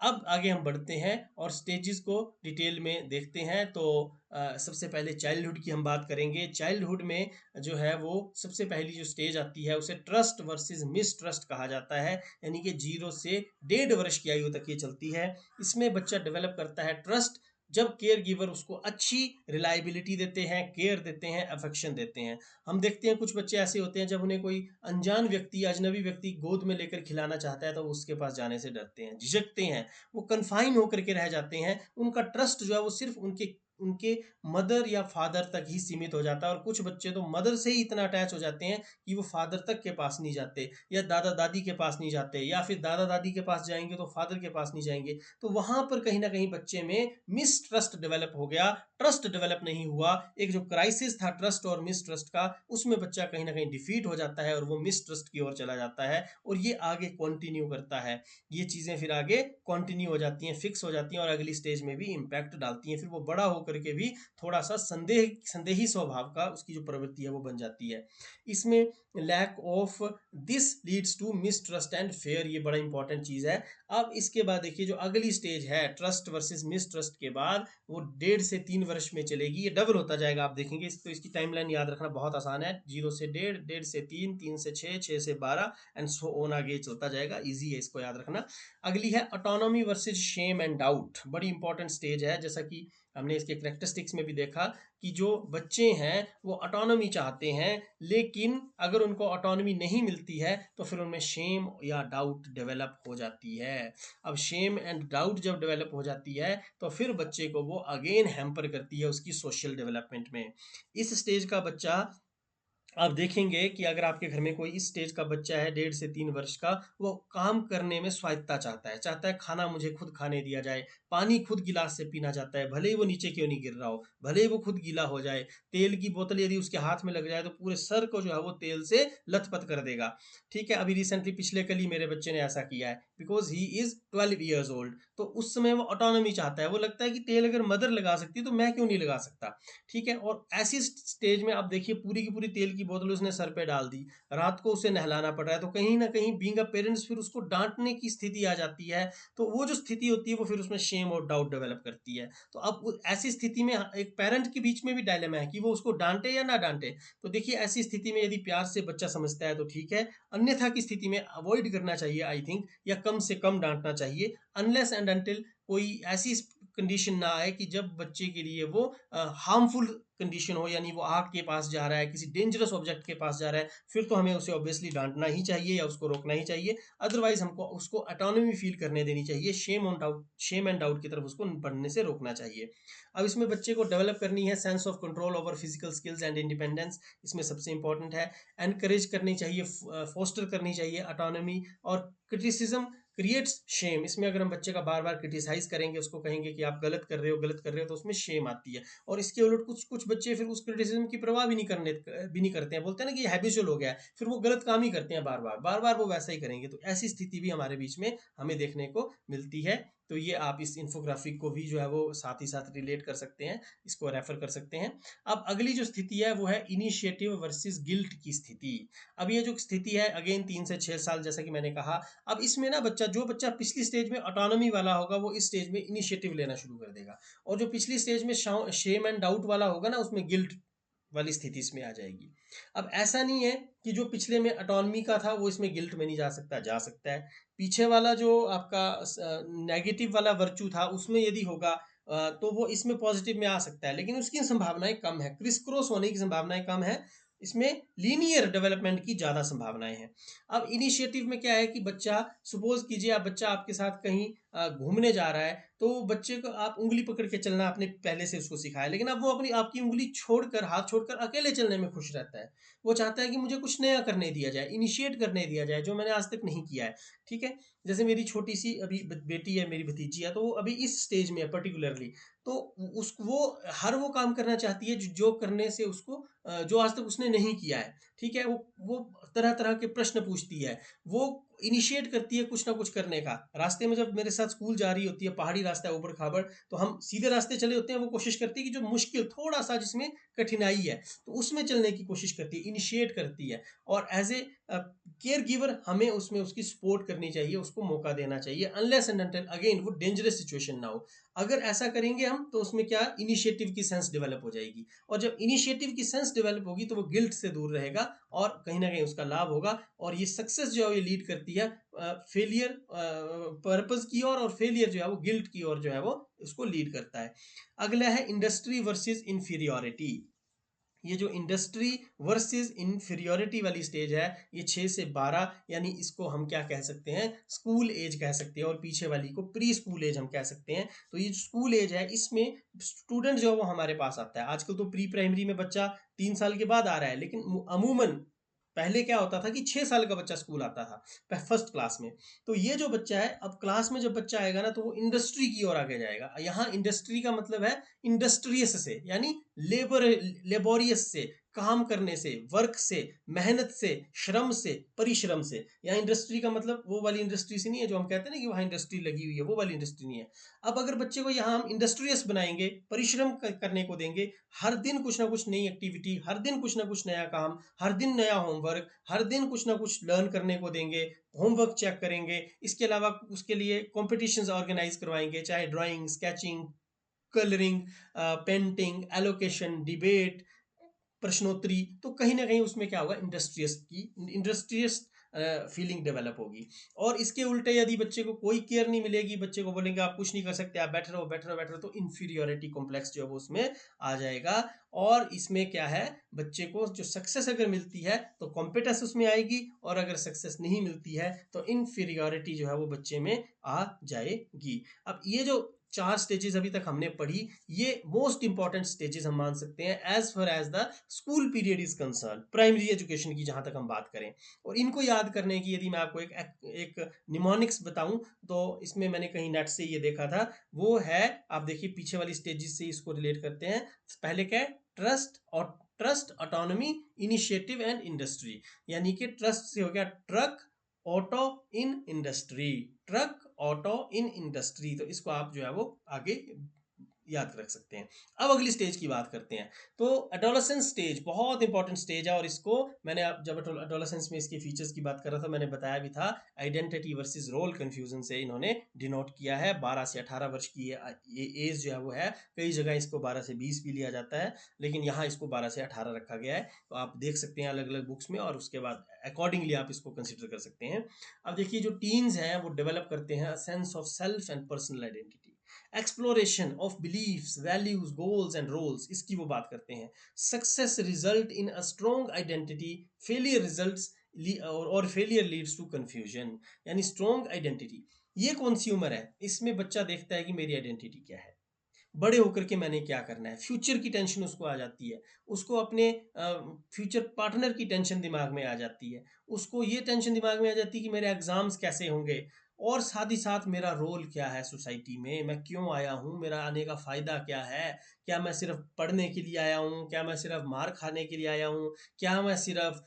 अब आगे हम बढ़ते हैं और स्टेजेस को डिटेल में देखते हैं। तो सबसे पहले चाइल्डहुड की हम बात करेंगे। चाइल्डहुड में जो है वो सबसे पहली जो स्टेज आती है उसे ट्रस्ट वर्सेस मिसट्रस्ट कहा जाता है, यानी कि 0 से 1.5 वर्ष की आयु तक ये चलती है। इसमें बच्चा डेवलप करता है ट्रस्ट, जब केयर गिवर उसको अच्छी रिलायबिलिटी देते हैं, केयर देते हैं, अफेक्शन देते हैं। हम देखते हैं कुछ बच्चे ऐसे होते हैं जब उन्हें कोई अनजान व्यक्ति, अजनबी व्यक्ति गोद में लेकर खिलाना चाहता है तो उसके पास जाने से डरते हैं, झिझकते हैं, वो कन्फाइन होकर के रह जाते हैं। उनका ट्रस्ट जो है वो सिर्फ उनके उनके मदर या फादर तक ही सीमित हो जाता है। और कुछ बच्चे तो मदर से ही इतना अटैच हो जाते हैं कि वो फादर तक के पास नहीं जाते, या दादा दादी के पास नहीं जाते, या फिर दादा दादी के पास जाएंगे तो फादर के पास नहीं जाएंगे। तो वहां पर कहीं ना कहीं बच्चे में मिस ट्रस्ट डेवलप हो गया, ट्रस्ट डेवलप नहीं हुआ। एक जो क्राइसिस था ट्रस्ट और मिस ट्रस्ट का, उसमें बच्चा कहीं ना कहीं डिफीट हो जाता है और वो मिस ट्रस्ट की ओर चला जाता है, और ये आगे कंटिन्यू करता है। ये चीजें फिर आगे कंटिन्यू हो जाती हैं, फिक्स हो जाती हैं, और अगली स्टेज में भी इम्पैक्ट डालती हैं। फिर वो बड़ा हो होकर के भी थोड़ा सा संदेही स्वभाव का उसकी जो प्रवृत्ति है वो बन जाती है। इसमें lack of this leads to mistrust and fear, ये बड़ा इंपॉर्टेंट चीज है। अब इसके बाद देखिए जो अगली स्टेज है ट्रस्ट वर्सेस मिसट्रस्ट के बाद, वो 1.5 से 3 वर्ष में चलेगी, ये डबल होता जाएगा। आप देखेंगे तो इसकी टाइमलाइन याद रखना बहुत आसान है, 0 से 1.5, 1.5 से 3, 3 से 6, 6 से 12 एंड सो ऑन आगे चलता जाएगा। इजी है, इसको याद रखना। अगली है autonomy versus shame and doubt, बड़ी इंपॉर्टेंट स्टेज है। जैसा कि हमने इसके कैरेक्टरिस्टिक्स में भी देखा कि जो बच्चे हैं वो ऑटोनॉमी चाहते हैं, लेकिन अगर उनको ऑटोनॉमी नहीं मिलती है तो फिर उनमें शेम या डाउट डेवलप हो जाती है। अब शेम एंड डाउट जब डेवलप हो जाती है तो फिर बच्चे को वो अगेन हैम्पर करती है उसकी सोशल डेवलपमेंट में। इस स्टेज का बच्चा, आप देखेंगे कि अगर आपके घर में कोई इस स्टेज का बच्चा है 1.5 से 3 वर्ष का, वो काम करने में स्वायत्ता चाहता है खाना मुझे खुद खाने दिया जाए, पानी खुद गिलास से पीना चाहता है, भले ही वो नीचे क्यों नहीं गिर रहा हो, भले ही वो खुद गीला हो जाए, तेल की बोतल यदि उसके हाथ में लग जाए तो पूरे सर को जो है वो तेल से लथपथ कर देगा। ठीक है, अभी रिसेंटली पिछले कल ही मेरे बच्चे ने ऐसा किया है, because he is 12 years old। तो उस समय वो ऑटोनॉमी चाहता है, वो लगता है कि तेल अगर मदर लगा सकती है तो मैं क्यों नहीं लगा सकता। ठीक है, और ऐसी स्टेज में आप देखिए पूरी की पूरी तेल की बोतल उसने सर पे डाल दी, रात को उसे नहलाना पड़ रहा है, तो कहीं ना कहीं बीइंग अ पेरेंट्स फिर उसको डांटने की स्थिति आ जाती है। तो वो जो स्थिति होती है वो फिर उसमें शेम और डाउट डेवलप करती है। तो अब ऐसी स्थिति में एक पेरेंट के बीच में भी डायलेमा है कि वो उसको डांटे या ना डांटे। तो देखिए ऐसी स्थिति में यदि प्यार से बच्चा समझता है तो ठीक है, अन्यथा की स्थिति में अवॉइड करना चाहिए आई थिंक, या कम से कम डांटना चाहिए, अनलेस एंड अनटिल कोई ऐसी कंडीशन ना आए कि जब बच्चे के लिए वो हार्मफुल कंडीशन हो, यानी वो आग के पास जा रहा है, किसी डेंजरस ऑब्जेक्ट के पास जा रहा है, फिर तो हमें उसे ऑब्वियसली डांटना ही चाहिए या उसको रोकना ही चाहिए। अदरवाइज हमको उसको ऑटोनॉमी फील करने देनी चाहिए, शेम एंड डाउट की तरफ उसको बढ़ने से रोकना चाहिए। अब इसमें बच्चे को डेवलप करनी है sense of control over physical skills and independence, इसमें सबसे इंपॉर्टेंट है। एनकरेज करनी चाहिए, फोस्टर करनी चाहिए ऑटोनॉमी। और क्रिटिसिज्म क्रिएट्स शेम, इसमें अगर हम बच्चे का बार बार क्रिटिसाइज करेंगे, उसको कहेंगे कि आप गलत कर रहे हो गलत कर रहे हो, तो उसमें शेम आती है। और इसके उलट कुछ कुछ बच्चे फिर उस क्रिटिसिज्म की परवाह भी नहीं करते हैं, बोलते हैं ना कि हैबिचुअल हो गया है, फिर वो गलत काम ही करते हैं, बार बार वो वैसा ही करेंगे। तो ऐसी स्थिति भी हमारे बीच में हमें देखने को मिलती है। तो ये आप इस इन्फोग्राफिक को भी जो है वो साथ ही साथ रिलेट कर सकते हैं, इसको रेफर कर सकते हैं। अब अगली जो स्थिति है वो है इनिशिएटिव वर्सेस गिल्ट की स्थिति। अब ये जो स्थिति है अगेन 3 से 6 साल, जैसा कि मैंने कहा। अब इसमें ना जो बच्चा पिछली स्टेज में ऑटोनॉमी वाला होगा वो इस स्टेज में इनिशिएटिव लेना शुरू कर देगा, और जो पिछली स्टेज में शेम एंड डाउट वाला होगा ना, उसमें गिल्ट वाली स्थिति इसमें आ जाएगी। अब ऐसा नहीं है कि जो पिछले में ऑटोनॉमी का था वो इसमें गिल्ट में नहीं जा सकता है। पीछे वाला जो आपका नेगेटिव वाला वर्चू था उसमें यदि होगा तो वो इसमें पॉजिटिव में आ सकता है, लेकिन उसकी संभावनाएं कम है, क्रिस क्रॉस होने की संभावनाएं कम है, इसमें लीनियर डेवलपमेंट की ज़्यादा संभावनाएं हैं। अब इनिशिएटिव में क्या है कि बच्चा, सपोज कीजिए आप बच्चा आपके साथ कहीं घूमने जा रहा है, तो बच्चे को आप उंगली पकड़ के चलना आपने पहले से उसको सिखाया, लेकिन अब वो अपनी आपकी उंगली छोड़कर, हाथ छोड़कर अकेले चलने में खुश रहता है। वो चाहता है कि मुझे कुछ नया करने दिया जाए, इनिशिएट करने दिया जाए, जो मैंने आज तक नहीं किया है। ठीक है, जैसे मेरी छोटी सी अभी बेटी है, मेरी भतीजी है, तो वो अभी इस स्टेज में है पर्टिकुलरली। तो उस वो हर वो काम करना चाहती है जो करने से उसको जो आज तक उसने नहीं किया है। ठीक है, वो तरह तरह के प्रश्न पूछती है, वो इनिशिएट करती है कुछ ना कुछ करने का। रास्ते में जब मेरे साथ स्कूल जा रही होती है, पहाड़ी रास्ता है ऊबड़ खाबड़, तो हम सीधे रास्ते चले होते हैं, वो कोशिश करती है कि जो मुश्किल थोड़ा सा जिसमें कठिनाई है तो उसमें चलने की कोशिश करती है, इनिशिएट करती है। और एज ए केयर गिवर हमें उसमें उसकी सपोर्ट करनी चाहिए, उसको मौका देना चाहिए, अनलेस एंड अनटिल अगेन वो डेंजरस सिचुएशन ना हो। अगर ऐसा करेंगे हम तो उसमें क्या, इनिशिएटिव की सेंस डेवलप हो जाएगी, और जब इनिशिएटिव की सेंस डेवलप होगी तो वो गिल्ट से दूर रहेगा और कहीं ना कहीं उसका लाभ होगा। और ये सक्सेस जो है ये लीड करती है फेलियर पर्पस की ओर, और फेलियर जो है वो गिल्ट की ओर जो है वो उसको लीड करता है। अगला है इंडस्ट्री वर्सेस इंफीरियोरिटी। ये जो इंडस्ट्री वर्सेस इंफीरियोरिटी वाली स्टेज है, ये 6 से 12, यानी इसको हम क्या कह सकते हैं, स्कूल एज कह सकते हैं, और पीछे वाली को प्री स्कूल एज हम कह सकते हैं। तो ये स्कूल एज है, इसमें स्टूडेंट जो है वो हमारे पास आता है। आजकल तो प्री प्राइमरी में बच्चा 3 साल के बाद आ रहा है, लेकिन अमूमन पहले क्या होता था कि 6 साल का बच्चा स्कूल आता था फर्स्ट क्लास में। तो ये जो बच्चा है, अब क्लास में जब बच्चा आएगा ना तो वो इंडस्ट्री की ओर आगे जाएगा। यहाँ इंडस्ट्री का मतलब है इंडस्ट्रियस से, यानी लेबोरियस से, काम करने से, वर्क से, मेहनत से, श्रम से, परिश्रम से। यहाँ इंडस्ट्री का मतलब वो वाली इंडस्ट्री से नहीं है जो हम कहते हैं ना कि वहाँ इंडस्ट्री लगी हुई है, वो वाली इंडस्ट्री नहीं है। अब अगर बच्चे को यहाँ हम इंडस्ट्रियस बनाएंगे, परिश्रम करने को देंगे, हर दिन कुछ ना कुछ नई एक्टिविटी, हर दिन कुछ ना कुछ नया काम, हर दिन नया होमवर्क, हर दिन कुछ ना कुछ लर्न करने को देंगे, होमवर्क चेक करेंगे, इसके अलावा उसके लिए कॉम्पिटिशन्स ऑर्गेनाइज करवाएंगे, चाहे drawing, sketching, colouring, painting, allocation, debate, प्रश्नोत्तरी, तो कहीं ना कहीं उसमें क्या होगा, इंडस्ट्रियस फीलिंग डेवलप होगी। और इसके उल्टे यदि बच्चे को कोई केयर नहीं मिलेगी, बच्चे को बोलेंगे आप कुछ नहीं कर सकते, आप बैठे रहो बैठे रहो बैठे रहो, तो इन्फीरियोरिटी कॉम्प्लेक्स जो है वो उसमें आ जाएगा। और इसमें क्या है, बच्चे को जो सक्सेस अगर मिलती है तो कॉम्पिटेंस उसमें आएगी, और अगर सक्सेस नहीं मिलती है तो इन्फीरियोरिटी जो है वो बच्चे में आ जाएगी। अब ये जो 4 स्टेजेस अभी तक हमने पढ़ी, ये मोस्ट इंपॉर्टेंट स्टेजेस हम मान सकते हैं as far as the school period is concerned, primary education की जहां तक हम बात करें। और इनको याद करने की यदि मैं आपको एक निमोनिक्स बताऊं, तो इसमें मैंने कहीं नेट से ये देखा था, वो है, आप देखिए पीछे वाली स्टेजेस से इसको रिलेट करते हैं। पहले क्या है, trust, autonomy, initiative and industry. यानी कि ट्रस्ट से हो गया ट्रक, ऑटो, इन, इंडस्ट्री, ट्रक, ऑटो, इन, इंडस्ट्री। तो इसको आप जो है वो आगे याद रख सकते हैं। अब अगली स्टेज की बात करते हैं। तो एडोलेसेंस स्टेज बहुत इंपॉर्टेंट स्टेज है, और इसको मैंने जब एडोलेसेंस में इसके फीचर्स की बात कर रहा था, मैंने बताया भी था, आइडेंटिटी वर्सेस रोल कंफ्यूजन से इन्होंने डिनोट किया है। 12 से 18 वर्ष की ये एज जो है वो है। कई जगह इसको 12 से 20 भी लिया जाता है, लेकिन यहाँ इसको 12 से 18 रखा गया है। तो आप देख सकते हैं अलग अलग बुक्स में, और उसके बाद अकॉर्डिंगली आप इसको कंसिडर कर सकते हैं। अब देखिए जो टीन्स हैं वो डेवलप करते हैं sense of self and personal identity, exploration of beliefs, values, goals and roles, इसकी वो बात करते हैं। Success result in a strong identity, failure results और फेलियर लीड्स टू कंफ्यूजन। यानी स्ट्रॉन्ग आइडेंटिटी, ये कौन सी उम्र है, इसमें बच्चा देखता है कि मेरी आइडेंटिटी क्या है, बड़े होकर के मैंने क्या करना है, फ्यूचर की टेंशन उसको आ जाती है, उसको अपने फ्यूचर पार्टनर की टेंशन दिमाग में आ जाती है, उसको ये टेंशन दिमाग में आ जाती है कि मेरे एग्जाम्स कैसे होंगे, और साथ ही साथ मेरा रोल क्या है सोसाइटी में, मैं क्यों आया हूँ, मेरा आने का फ़ायदा क्या है, क्या मैं सिर्फ पढ़ने के लिए आया हूँ, क्या मैं सिर्फ मार खाने के लिए आया हूँ, क्या मैं सिर्फ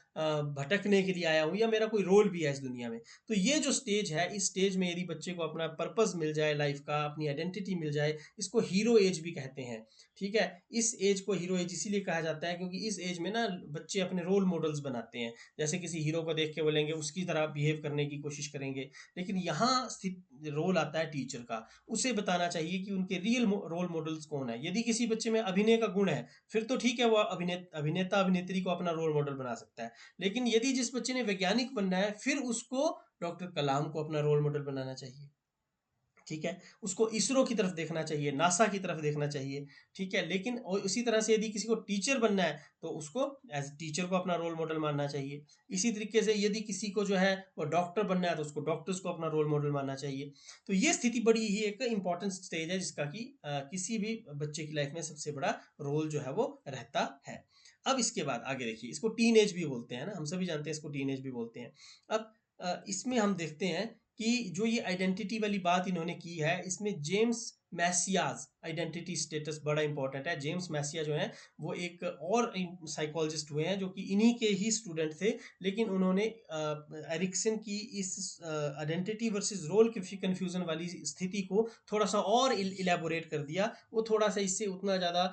भटकने के लिए आया हूँ, या मेरा कोई रोल भी है इस दुनिया में। तो ये जो स्टेज है, इस स्टेज में यदि बच्चे को अपना पर्पस मिल जाए लाइफ का, अपनी आइडेंटिटी मिल जाए, इसको हीरो एज भी कहते हैं। ठीक है, इस एज को हीरो एज इसीलिए कहा जाता है क्योंकि इस एज में ना बच्चे अपने रोल मॉडल्स बनाते हैं। जैसे किसी हीरो को देख के बोलेंगे, उसकी तरह बिहेव करने की कोशिश करेंगे। लेकिन यहाँ स्थित रोल आता है टीचर का, उसे बताना चाहिए कि उनके रियल रोल मॉडल्स कौन है। यदि किसी बच्चे में अभिनय का गुण है, फिर तो ठीक है, वो अभिनेता अभिनेत्री को अपना रोल मॉडल बना सकता है। लेकिन यदि जिस बच्चे ने वैज्ञानिक बनना है, फिर उसको डॉक्टर कलाम को अपना रोल मॉडल बनाना चाहिए। ठीक है, उसको इसरो की तरफ देखना चाहिए, नासा की तरफ देखना चाहिए। ठीक है, लेकिन और उसी तरह से यदि किसी को टीचर बनना है, तो उसको एज टीचर को अपना रोल मॉडल मानना चाहिए। इसी तरीके से यदि किसी को जो है वो डॉक्टर बनना है, तो उसको डॉक्टर्स को अपना रोल मॉडल मानना चाहिए। तो ये स्थिति बड़ी ही एक इंपॉर्टेंट स्टेज है, जिसका कि किसी भी बच्चे की लाइफ में सबसे बड़ा रोल जो है वो रहता है। अब इसके बाद आगे देखिए, इसको टीन एज भी बोलते हैं ना, हम सभी जानते हैं इसको टीन एज भी बोलते हैं। अब इसमें हम देखते हैं कि जो ये आइडेंटिटी वाली बात इन्होंने की है, इसमें जेम्स मैसियाज आइडेंटिटी स्टेटस बड़ा इंपॉर्टेंट है। जेम्स मैसिया जो है वो एक और साइकोलॉजिस्ट हुए हैं जो कि इन्हीं के ही स्टूडेंट थे, लेकिन उन्होंने एरिक्सन की इस आइडेंटिटी वर्सेस रोल कंफ्यूजन वाली स्थिति को थोड़ा सा और इलेबोरेट कर दिया। वो थोड़ा सा इससे उतना ज़्यादा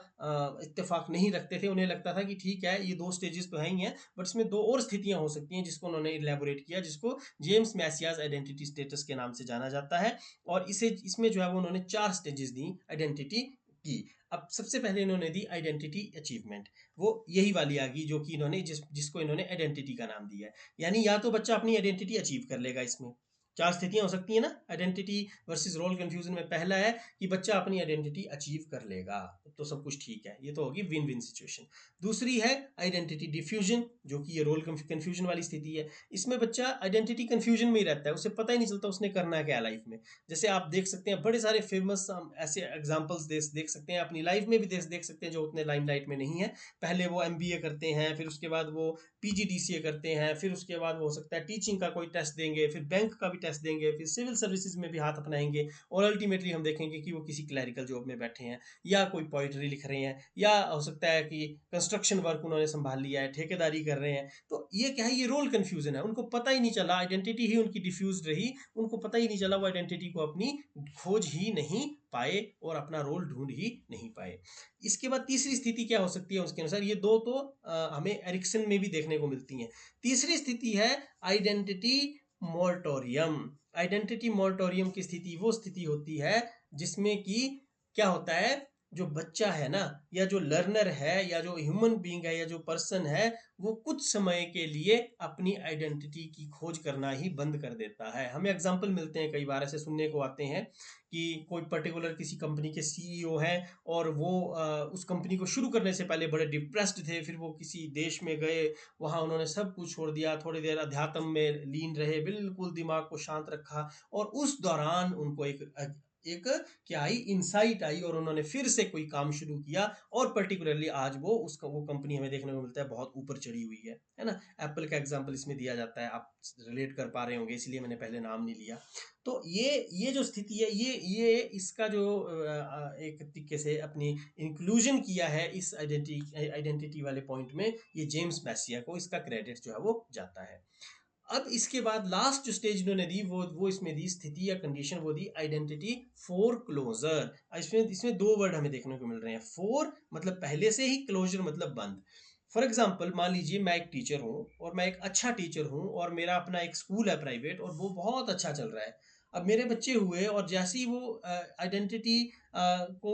इत्तेफाक नहीं रखते थे, उन्हें लगता था कि ठीक है ये 2 स्टेजेस तो हैं ही हैं, बट इसमें 2 और स्थितियां हो सकती हैं, जिसको उन्होंने इलेबोरेट किया, जिसको जेम्स मैसियाज आइडेंटिटी स्टेटस के नाम से जाना जाता है। और इसमें जो है वो उन्होंने 4 स्टेजेस दी आइडेंटिटी की। अब सबसे पहले इन्होंने दी आइडेंटिटी अचीवमेंट, वो यही वाली आ गई जो कि इन्होंने जिसको इन्होंने आइडेंटिटी का नाम दिया है। यानी या तो बच्चा अपनी आइडेंटिटी अचीव कर लेगा, इसमें 4 स्थितियां हो सकती है ना आइडेंटिटी वर्सेस रोल कंफ्यूजन में। पहला है कि बच्चा अपनी आइडेंटिटी अचीव कर लेगा, तो सब कुछ ठीक है, ये तो होगी विन विन सिचुएशन। दूसरी है आइडेंटिटी डिफ्यूजन, जो कि ये रोल कंफ्यूजन वाली स्थिति है। इसमें बच्चा आइडेंटिटी कंफ्यूजन में ही रहता है, उसे पता ही नहीं चलता उसने करना है क्या लाइफ में। जैसे आप देख सकते हैं बड़े सारे फेमस ऐसे एग्जांपल्स देख सकते हैं, अपनी लाइफ में भी देख सकते हैं जो उतने लाइमलाइट में नहीं है। पहले वो एमबीए करते हैं, फिर उसके बाद वो पीजीडीसीए करते हैं, फिर उसके बाद वो हो सकता है टीचिंग का कोई टेस्ट देंगे, फिर बैंक का भी टेस्ट देंगे, फिर सिविल सर्विसेज में भी हाथ अपनाएंगे और अल्टीमेटली हम देखेंगे कि वो किसी क्लैरिकल जॉब में बैठे हैं या कोई पोइट्री लिख रहे हैं या हो सकता है कि कंस्ट्रक्शन वर्क उन्होंने संभाल लिया है, ठेकेदारी कर रहे हैं। तो ये क्या है, ये रोल कन्फ्यूजन है, उनको पता ही नहीं चला, आइडेंटिटी ही उनकी डिफ्यूज रही, उनको पता ही नहीं चला, वो आइडेंटिटी को अपनी खोज ही नहीं पाए और अपना रोल ढूंढ ही नहीं पाए। इसके बाद तीसरी स्थिति क्या हो सकती है उसके अनुसार, ये दो तो हमें एरिक्सन में भी देखने को मिलती हैं। तीसरी स्थिति है आइडेंटिटी मोर्टोरियम। आइडेंटिटी मोर्टोरियम की स्थिति वो स्थिति होती है जिसमें कि क्या होता है, जो बच्चा है ना, या जो लर्नर है, या जो ह्यूमन बीइंग है, या जो पर्सन है, वो कुछ समय के लिए अपनी आइडेंटिटी की खोज करना ही बंद कर देता है। हमें एग्जाम्पल मिलते हैं, कई बार ऐसे सुनने को आते हैं कि कोई पर्टिकुलर किसी कंपनी के सीईओ हैं और वो उस कंपनी को शुरू करने से पहले बड़े डिप्रेस्ड थे, फिर वो किसी देश में गए, वहाँ उन्होंने सब कुछ छोड़ दिया, थोड़ी देर अध्यात्म में लीन रहे, बिल्कुल दिमाग को शांत रखा, और उस दौरान उनको एक क्या आई, इंसाइट आई, और उन्होंने फिर से कोई काम शुरू किया, और पर्टिकुलरली आज वो कंपनी हमें देखने को मिलता है बहुत ऊपर चढ़ी हुई है ना। एप्पल का एग्जांपल इसमें दिया जाता है, आप रिलेट कर पा रहे होंगे, इसलिए मैंने पहले नाम नहीं लिया। तो ये जो स्थिति है, ये इसका जो एक तरीके से अपनी इंक्लूजन किया है इस आइडेंटिटी वाले पॉइंट में, ये जेम्स मैसिया को इसका क्रेडिट जो है वो जाता है। अब इसके बाद लास्ट जो स्टेज इन्होंने दी वो इसमें दी स्थिति या कंडीशन, वो दी आइडेंटिटी फोर क्लोजर। इसमें इसमें दो वर्ड हमें देखने को मिल रहे हैं, फोर मतलब पहले से ही, क्लोजर मतलब बंद। फॉर एग्जाम्पल मान लीजिए मैं एक टीचर हूँ और मैं एक अच्छा टीचर हूँ और मेरा अपना एक स्कूल है प्राइवेट और वो बहुत अच्छा चल रहा है। अब मेरे बच्चे हुए और जैसे ही वो आइडेंटिटी को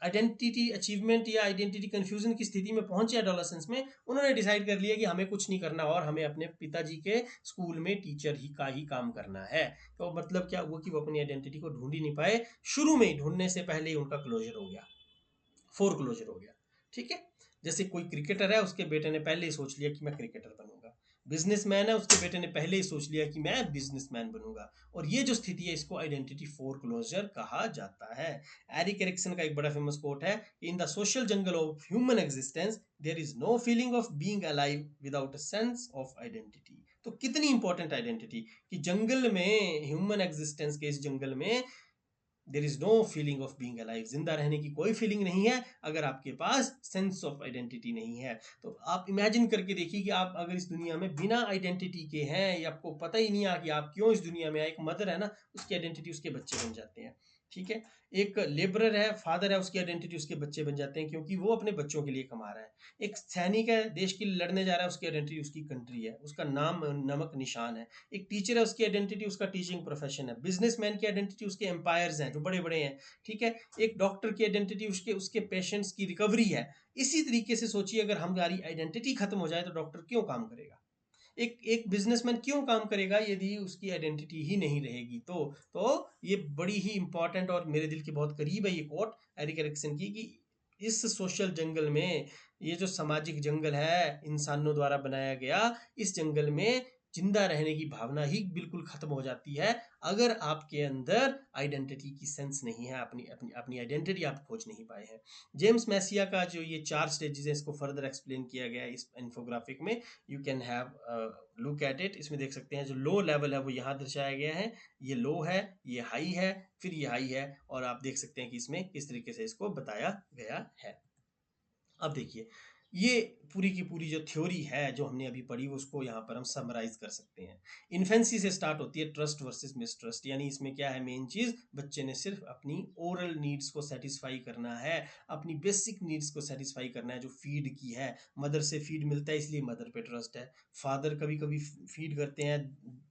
आइडेंटिटी अचीवमेंट या आइडेंटिटी कंफ्यूजन की स्थिति में पहुंचे एडोलेसेंस में, उन्होंने डिसाइड कर लिया कि हमें कुछ नहीं करना और हमें अपने पिताजी के स्कूल में टीचर ही काम करना है। तो मतलब क्या हुआ कि वो अपनी आइडेंटिटी को ढूंढ ही नहीं पाए, शुरू में ही, ढूंढने से पहले ही उनका क्लोजर हो गया, फोर क्लोजर हो गया। ठीक है, जैसे कोई क्रिकेटर है, उसके बेटे ने पहले ही सोच लिया कि मैं क्रिकेटर बनूंगा। बिजनेसमैन है, उसके बेटे ने पहले ही सोच लिया कि मैं बिजनेसमैन बनूंगा। और ये जो स्थिति है, इसको आइडेंटिटी फोर क्लोजर कहा जाता है। एरिक एरिक्सन का एक बड़ा फेमस कोट है, in the social jungle of human existence there is no feeling of being alive without a sense of identity. तो कितनी इंपॉर्टेंट आइडेंटिटी, कि जंगल में, ह्यूमन एग्जिस्टेंस के इस जंगल में, there is no feeling of being alive, जिंदा रहने की कोई फीलिंग नहीं है अगर आपके पास सेंस ऑफ आइडेंटिटी नहीं है। तो आप इमेजिन करके देखिए कि आप अगर इस दुनिया में बिना आइडेंटिटी के हैं, या आपको पता ही नहीं है कि आप क्यों इस दुनिया में आए। एक मदर है ना, उसकी आइडेंटिटी उसके बच्चे बन जाते हैं। ठीक है, एक लेबरर है, फादर है, उसकी आइडेंटिटी उसके बच्चे बन जाते हैं, क्योंकि वो अपने बच्चों के लिए कमा रहा है। एक सैनिक है, देश के लिए लड़ने जा रहा है, उसकी आइडेंटिटी उसकी कंट्री है, उसका नाम नमक निशान है। एक टीचर है, उसकी आइडेंटिटी उसका टीचिंग प्रोफेशन है। बिजनेसमैन की आइडेंटिटी उसके एम्पायर्स हैं जो बड़े बड़े हैं। ठीक है, एक डॉक्टर की आइडेंटिटी उसके उसके पेशेंट्स की रिकवरी है। इसी तरीके से सोचिए, अगर हमारी आइडेंटिटी खत्म हो जाए तो डॉक्टर क्यों काम करेगा, एक एक बिजनेसमैन क्यों काम करेगा, यदि उसकी आइडेंटिटी ही नहीं रहेगी। तो ये बड़ी ही इंपॉर्टेंट और मेरे दिल के बहुत करीब है ये कोट एरिक एरिक्सन की, कि इस सोशल जंगल में, ये जो सामाजिक जंगल है इंसानों द्वारा बनाया गया, इस जंगल में जिंदा रहने की भावना ही बिल्कुल खत्म हो जाती है अगर आपके अंदर आइडेंटिटी की सेंस नहीं है, अपनी अपनी अपनी आइडेंटिटी आप खोज नहीं पाए हैं। जेम्स मैसिया का जो ये 4 स्टेजेस है, इसको फर्दर एक्सप्लेन किया गया है इस इन्फोग्राफिक में। You can have look at it. इसमें देख सकते हैं जो लो लेवल है वो यहाँ दर्शाया गया है, ये लो है, ये हाई है, फिर ये हाई है, और आप देख सकते हैं कि इसमें किस तरीके से इसको बताया गया है। अब देखिए, ये पूरी की पूरी जो थ्योरी है जो हमने अभी पढ़ी, उसको यहाँ पर हम समराइज कर सकते हैं। इन्फेंसी से स्टार्ट होती है ट्रस्ट वर्सेस मिसट्रस्ट, यानी इसमें क्या है मेन चीज, बच्चे ने सिर्फ अपनी ओरल नीड्स को सेटिस्फाई करना है, अपनी बेसिक नीड्स को सेटिस्फाई करना है जो फीड की है। मदर से फीड मिलता है इसलिए मदर पे ट्रस्ट है। फादर कभी कभी फीड करते हैं,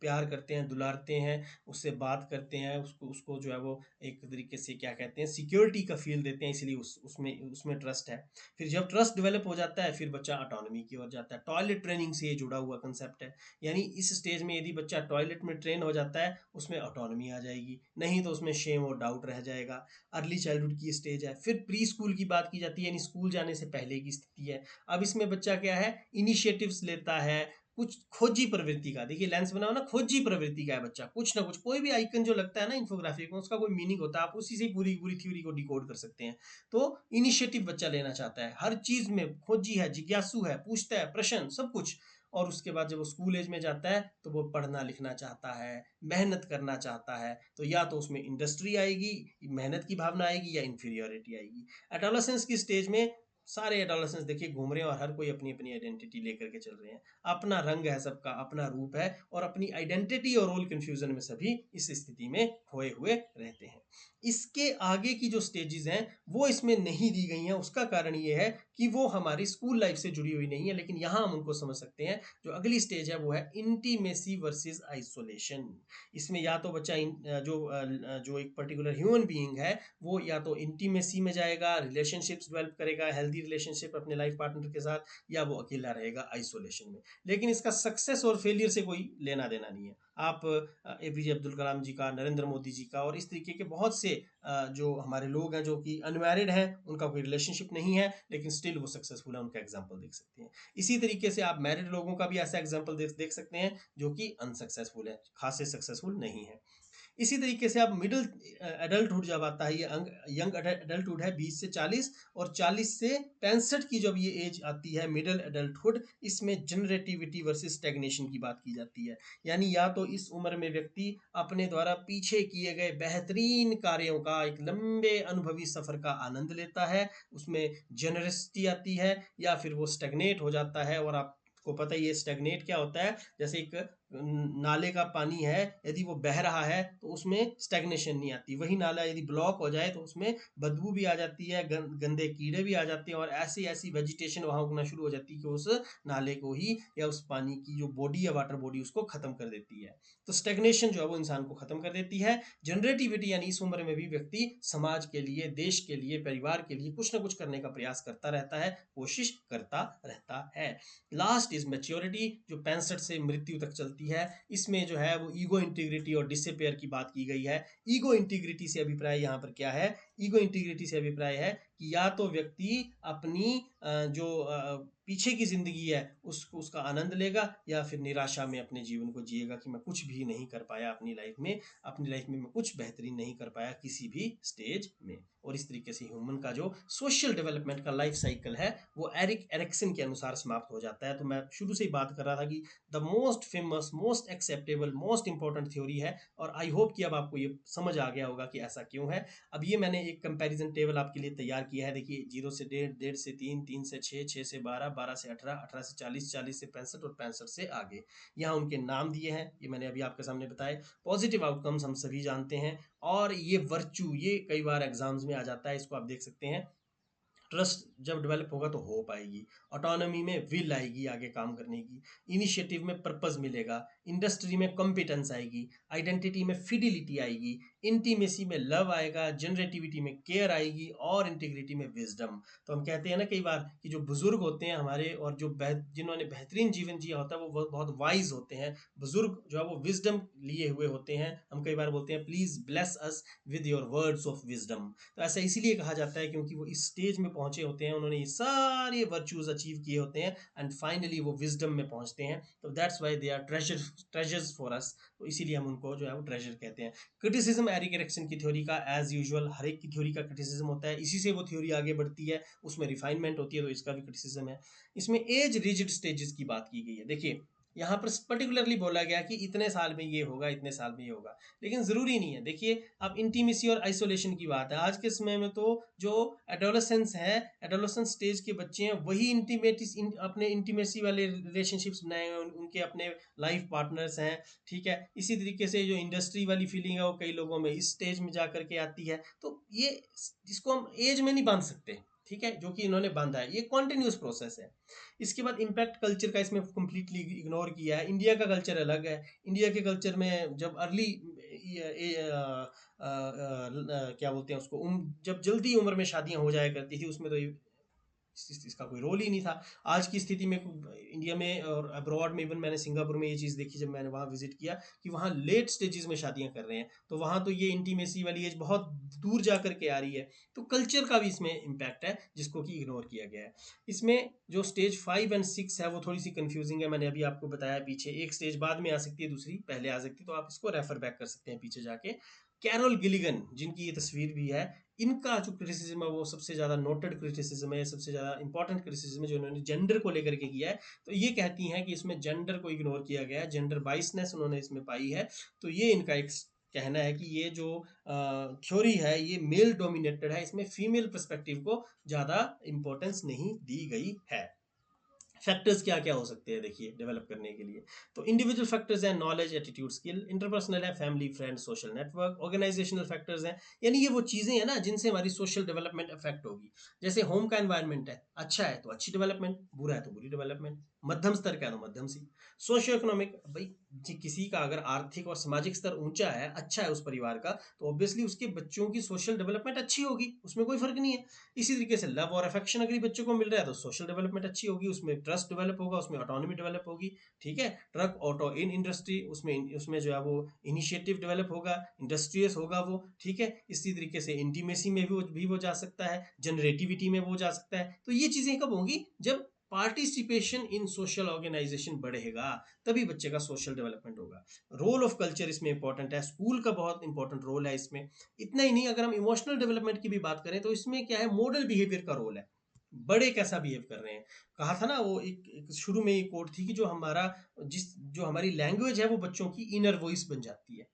प्यार करते हैं, दुलारते हैं, उससे बात करते हैं, उसको उसको जो है वो एक तरीके से क्या कहते हैं, सिक्योरिटी का फील देते हैं, इसलिए उसमें उसमें ट्रस्ट है। फिर जब ट्रस्ट डेवलप हो जाता है, फिर बच्चा ऑटोनॉमी की ओर जाता है। टॉयलेट ट्रेनिंग से ये जुड़ा हुआ कंसेप्ट है, यानी इस स्टेज में यदि बच्चा टॉयलेट में ट्रेन हो जाता है, उसमें ऑटोनॉमी आ जाएगी, नहीं तो उसमें शेम और डाउट रह जाएगा। अर्ली चाइल्डहुड की स्टेज है। फिर प्री स्कूल की बात की जाती है, यानी स्कूल जाने से पहले की स्थिति है। अब इसमें बच्चा क्या है, इनिशिएटिव्स लेता है, कुछ खोजी प्रवृत्ति का, देखिए लेंस बनाओ ना, खोजी प्रवृत्ति का है बच्चा, कुछ ना कुछ, कोई भी आइकन जो लगता है ना इन्फोग्राफिक में, उसका कोई मीनिंग होता है, आप उसी से पूरी पूरी थ्योरी को डिकोड कर सकते हैं। तो इनिशिएटिव बच्चा लेना चाहता है, हर चीज में खोजी है, जिज्ञासु है, पूछता है प्रश्न, सब कुछ। और उसके बाद जब वो स्कूल एज में जाता है तो वो पढ़ना लिखना चाहता है, मेहनत करना चाहता है, तो या तो उसमें इंडस्ट्री आएगी, मेहनत की भावना आएगी, या इन्फीरियोरिटी आएगी। एडोलेसेंस की स्टेज में सारे एडोलेसेंस देखिए घूम रहे हैं और हर कोई अपनी अपनी आइडेंटिटी लेकर के चल रहे हैं, अपना रंग है सबका, अपना रूप है, और अपनी आइडेंटिटी और रोल कंफ्यूजन में सभी इस स्थिति में खोए हुए रहते हैं। इसके आगे की जो स्टेजेस हैं वो इसमें नहीं दी गई हैं। उसका कारण ये है कि वो हमारी स्कूल लाइफ से जुड़ी हुई नहीं है, लेकिन यहाँ हम उनको समझ सकते हैं। जो अगली स्टेज है वो है इंटीमेसी वर्सेस आइसोलेशन। इसमें या तो बच्चा जो एक पर्टिकुलर ह्यूमन बीइंग है वो या तो इंटीमेसी में जाएगा, रिलेशनशिप्स डेवलप करेगा, हेल्दी रिलेशनशिप अपने लाइफ पार्टनर के साथ, या वो अकेला रहेगा आइसोलेशन में। लेकिन इसका सक्सेस और फेलियर से कोई लेना देना नहीं है। आप एपीजे अब्दुल कलाम जी का, नरेंद्र मोदी जी का और इस तरीके के बहुत से जो हमारे लोग हैं जो कि अनमैरिड हैं, उनका कोई रिलेशनशिप नहीं है लेकिन स्टिल वो सक्सेसफुल है, उनका एग्जाम्पल देख सकते हैं। इसी तरीके से आप मैरिड लोगों का भी ऐसा एग्जाम्पल देख सकते हैं जो कि अनसक्सेसफुल है, खासे सक्सेसफुल नहीं है। इसी तरीके से अब मिडिल एडल्टहुड जब आता है, ये यंग एडल्टहुड है 20 से 40, और 40 से 65 की जब ये एज आती है मिडिल एडल्टहुड, इसमें जनरेटिविटी वर्सेस स्टैग्नेशन की बात की जाती है। यानी या तो इस उम्र में व्यक्ति अपने द्वारा पीछे किए गए बेहतरीन कार्यों का, एक लंबे अनुभवी सफर का आनंद लेता है, उसमें जेनरसिटी आती है, या फिर वो स्टैग्नेट हो जाता है। और आपको पता ही है स्टैग्नेट क्या होता है। जैसे एक नाले का पानी है, यदि वो बह रहा है तो उसमें स्टैग्नेशन नहीं आती। वही नाला यदि ब्लॉक हो जाए तो उसमें बदबू भी आ जाती है, गंदे कीड़े भी आ जाते हैं, और ऐसी ऐसी वेजिटेशन वहां उगना शुरू हो जाती है कि उस नाले को ही या उस पानी की जो बॉडी है, वाटर बॉडी, उसको खत्म कर देती है। तो स्टैग्नेशन जो है वो इंसान को खत्म कर देती है। जनरेटिविटी यानी इस उम्र में भी व्यक्ति समाज के लिए, देश के लिए, परिवार के लिए कुछ ना कुछ करने का प्रयास करता रहता है, कोशिश करता रहता है। लास्ट इज मेच्योरिटी, जो 65 से मृत्यु तक चलती है। इसमें जो है वो ईगो इंटीग्रिटी और डिसअपेयर की बात की गई है। ईगो इंटीग्रिटी से अभिप्राय यहाँ पर क्या है? ईगो इंटीग्रिटी से अभिप्राय है कि या तो व्यक्ति अपनी पीछे की जिंदगी है उसका आनंद लेगा, या फिर निराशा में अपने जीवन को जिएगा कि मैं कुछ भी नहीं कर पाया अपनी लाइफ में, मैं कुछ बेहतरीन नहीं कर पाया किसी भी स्टेज में। और इस तरीके से ह्यूमन का जो सोशल डेवलपमेंट का लाइफ साइकिल है वो एरिक एरिक्सन के अनुसार समाप्त हो जाता है। तो मैं शुरू से ही बात कर रहा था कि the most famous, most acceptable, most important theory है, और आई होप कि अब आपको ये समझ आ गया होगा कि ऐसा क्यों है। अब ये मैंने एक कंपैरिजन टेबल आपके लिए तैयार किया है। देखिए 0 से 1.5, 1.5 से 3, 3 से 6, 6 से 12, 12 से 18, 18 से 40, 40 से 65 और 65 से आगे। यहाँ उनके नाम दिए हैं, ये मैंने अभी आपके सामने बताए। पॉजिटिव आउटकम्स हम सभी जानते हैं, और ये वर्च्यू, ये कई बार एग्जाम्स में आ जाता है, इसको आप देख सकते हैं। ट्रस्ट जब डेवलप होगा तो हो पाएगी, ऑटोनॉमी में विल आएगी आगे काम करने की, इनिशिएटिव में पर्पस मिलेगा, इंडस्ट्री में कॉम्पिटेंस आएगी, आइडेंटिटी में फिडिलिटी आएगी, इंटीमेसी में लव आएगा, जनरेटिविटी में केयर आएगी, और इंटीग्रिटी में विजडम। तो हम कहते हैं ना कई बार कि जो बुजुर्ग होते हैं हमारे, और जो जिन्होंने बेहतरीन जीवन जिया होता है, वो बहुत वाइज होते हैं। बुजुर्ग जो है वो विजडम लिए हुए होते हैं। हम कई बार बोलते हैं please bless us with your words of wisdom. तो ऐसा इसीलिए कहा जाता है क्योंकि वो इस स्टेज में पहुंचे होते हैं, उन्होंने ये सारे वर्च्यूज अचीव किए होते हैं, एंड फाइनली वो विजडम में पहुंचते हैं। तो that's why they are treasures for us. तो इसीलिए हम उनको जो है वो ट्रेजर कहते हैं। क्रिटिसिज्म एरिक एरिक्सन की थ्योरी का, एज यूजुअल हर एक की थ्योरी का क्रिटिसिज्म होता है, इसी से वो थ्योरी आगे बढ़ती है, उसमें रिफाइनमेंट होती है, तो इसका भी क्रिटिसिज्म है। इसमें एज रिजिड स्टेजेस की बात की गई है। देखिए यहाँ पर पर्टिकुलरली बोला गया कि इतने साल में ये होगा, इतने साल में ये होगा, लेकिन जरूरी नहीं है। देखिए अब इंटीमेसी और आइसोलेशन की बात है, आज के समय में तो जो एडोलेसेंस है, एडोलेसेंस स्टेज के बच्चे हैं, वही अपने इंटीमेसी वाले रिलेशनशिप्स बनाए हैं, उनके अपने लाइफ पार्टनर्स हैं। ठीक है, इसी तरीके से जो इंडस्ट्री वाली फीलिंग है वो कई लोगों में इस स्टेज में जा करके आती है। तो ये, इसको हम एज में नहीं बांध सकते, ठीक है, जो कि इन्होंने बांधा है, ये कॉन्टिन्यूस प्रोसेस है। इसके बाद इम्पैक्ट कल्चर का इसमें कंप्लीटली इग्नोर किया है। इंडिया का कल्चर अलग है। इंडिया के कल्चर में जब अर्ली क्या बोलते हैं उसको, जब जल्दी उम्र में शादियां हो जाया करती थी, उसमें तो इसका कोई रोल ही नहीं था। आज की स्थिति में इंडिया में और अब्रॉड में, इवन मैंने सिंगापुर में ये चीज़ देखी जब मैंने वहाँ विजिट किया, कि वहाँ लेट स्टेजेस में शादियां कर रहे हैं। तो वहाँ तो ये इंटीमेसी वाली एज बहुत दूर जा करके आ रही है। तो कल्चर का भी इसमें इम्पैक्ट है जिसको कि इग्नोर किया गया है। इसमें जो स्टेज 5 एंड 6 है वो थोड़ी सी कंफ्यूजिंग है, मैंने अभी आपको बताया। पीछे एक स्टेज बाद में आ सकती है, दूसरी पहले आ सकती है, तो आप इसको रेफर बैक कर सकते हैं पीछे जाके। कैरोल गिलिगन, जिनकी ये तस्वीर भी है, इनका जो क्रिटिसिज्म है वो सबसे ज़्यादा नोटेड क्रिटिसिज्म है, सबसे ज़्यादा इंपॉर्टेंट क्रिटिसिज्म है जो उन्होंने जेंडर को लेकर के किया है। तो ये कहती हैं कि इसमें जेंडर को इग्नोर किया गया है, जेंडर बाइसनेस उन्होंने इसमें पाई है। तो ये इनका एक कहना है कि ये जो थ्योरी है ये मेल डोमिनेटेड है, इसमें फीमेल पर्सपेक्टिव को ज़्यादा इंपॉर्टेंस नहीं दी गई है। फैक्टर्स क्या क्या हो सकते हैं देखिए डेवलप करने के लिए। तो इंडिविजुअल फैक्टर्स हैं नॉलेज, एटीट्यूड, स्किल। इंटरपर्सनल है family, friend, social network. Organisational factors हैं, यानी ये वो चीज़ें हैं ना जिनसे हमारी सोशल डेवलपमेंट अफेक्ट होगी। जैसे होम का एनवायरनमेंट है, अच्छा है तो अच्छी डेवलपमेंट, बुरा है तो बुरी डेवलपमेंट, मध्यम स्तर का है तो मध्यम सी। सोशियो इकोनॉमिक, भाई किसी का अगर आर्थिक और सामाजिक स्तर ऊंचा है, अच्छा है उस परिवार का, तो ऑब्वियसली उसके बच्चों की सोशल डेवलपमेंट अच्छी होगी, उसमें कोई फर्क नहीं है। इसी तरीके से लव और अफेक्शन अगर बच्चों को मिल रहा है तो सोशल डेवलपमेंट अच्छी होगी, उसमें ट्रस्ट डेवलप होगा, उसमें ऑटोनॉमी डेवलप होगी। ठीक है, ट्रक ऑटो इन इंडस्ट्री, उसमें उसमें जो है वो इनिशिएटिव डेवलप होगा, इंडस्ट्रियस होगा वो। ठीक है, इसी तरीके से इंटीमेसी में भी वो जा सकता है, जनरेटिविटी में वो जा सकता है। तो ये चीजें कब होंगी, जब पार्टिसिपेशन इन सोशल ऑर्गेनाइजेशन बढ़ेगा, तभी बच्चे का सोशल डेवलपमेंट होगा। रोल ऑफ कल्चर इसमें इंपॉर्टेंट है, स्कूल का बहुत इंपॉर्टेंट रोल है इसमें। इतना ही नहीं, अगर हम इमोशनल डेवलपमेंट की भी बात करें तो इसमें क्या है, मॉडल बिहेवियर का रोल है। बड़े कैसा बिहेव कर रहे हैं, कहा था ना वो एक शुरू में एक कोट थी कि जो हमारी लैंग्वेज है वो बच्चों की इनर वॉइस बन जाती है।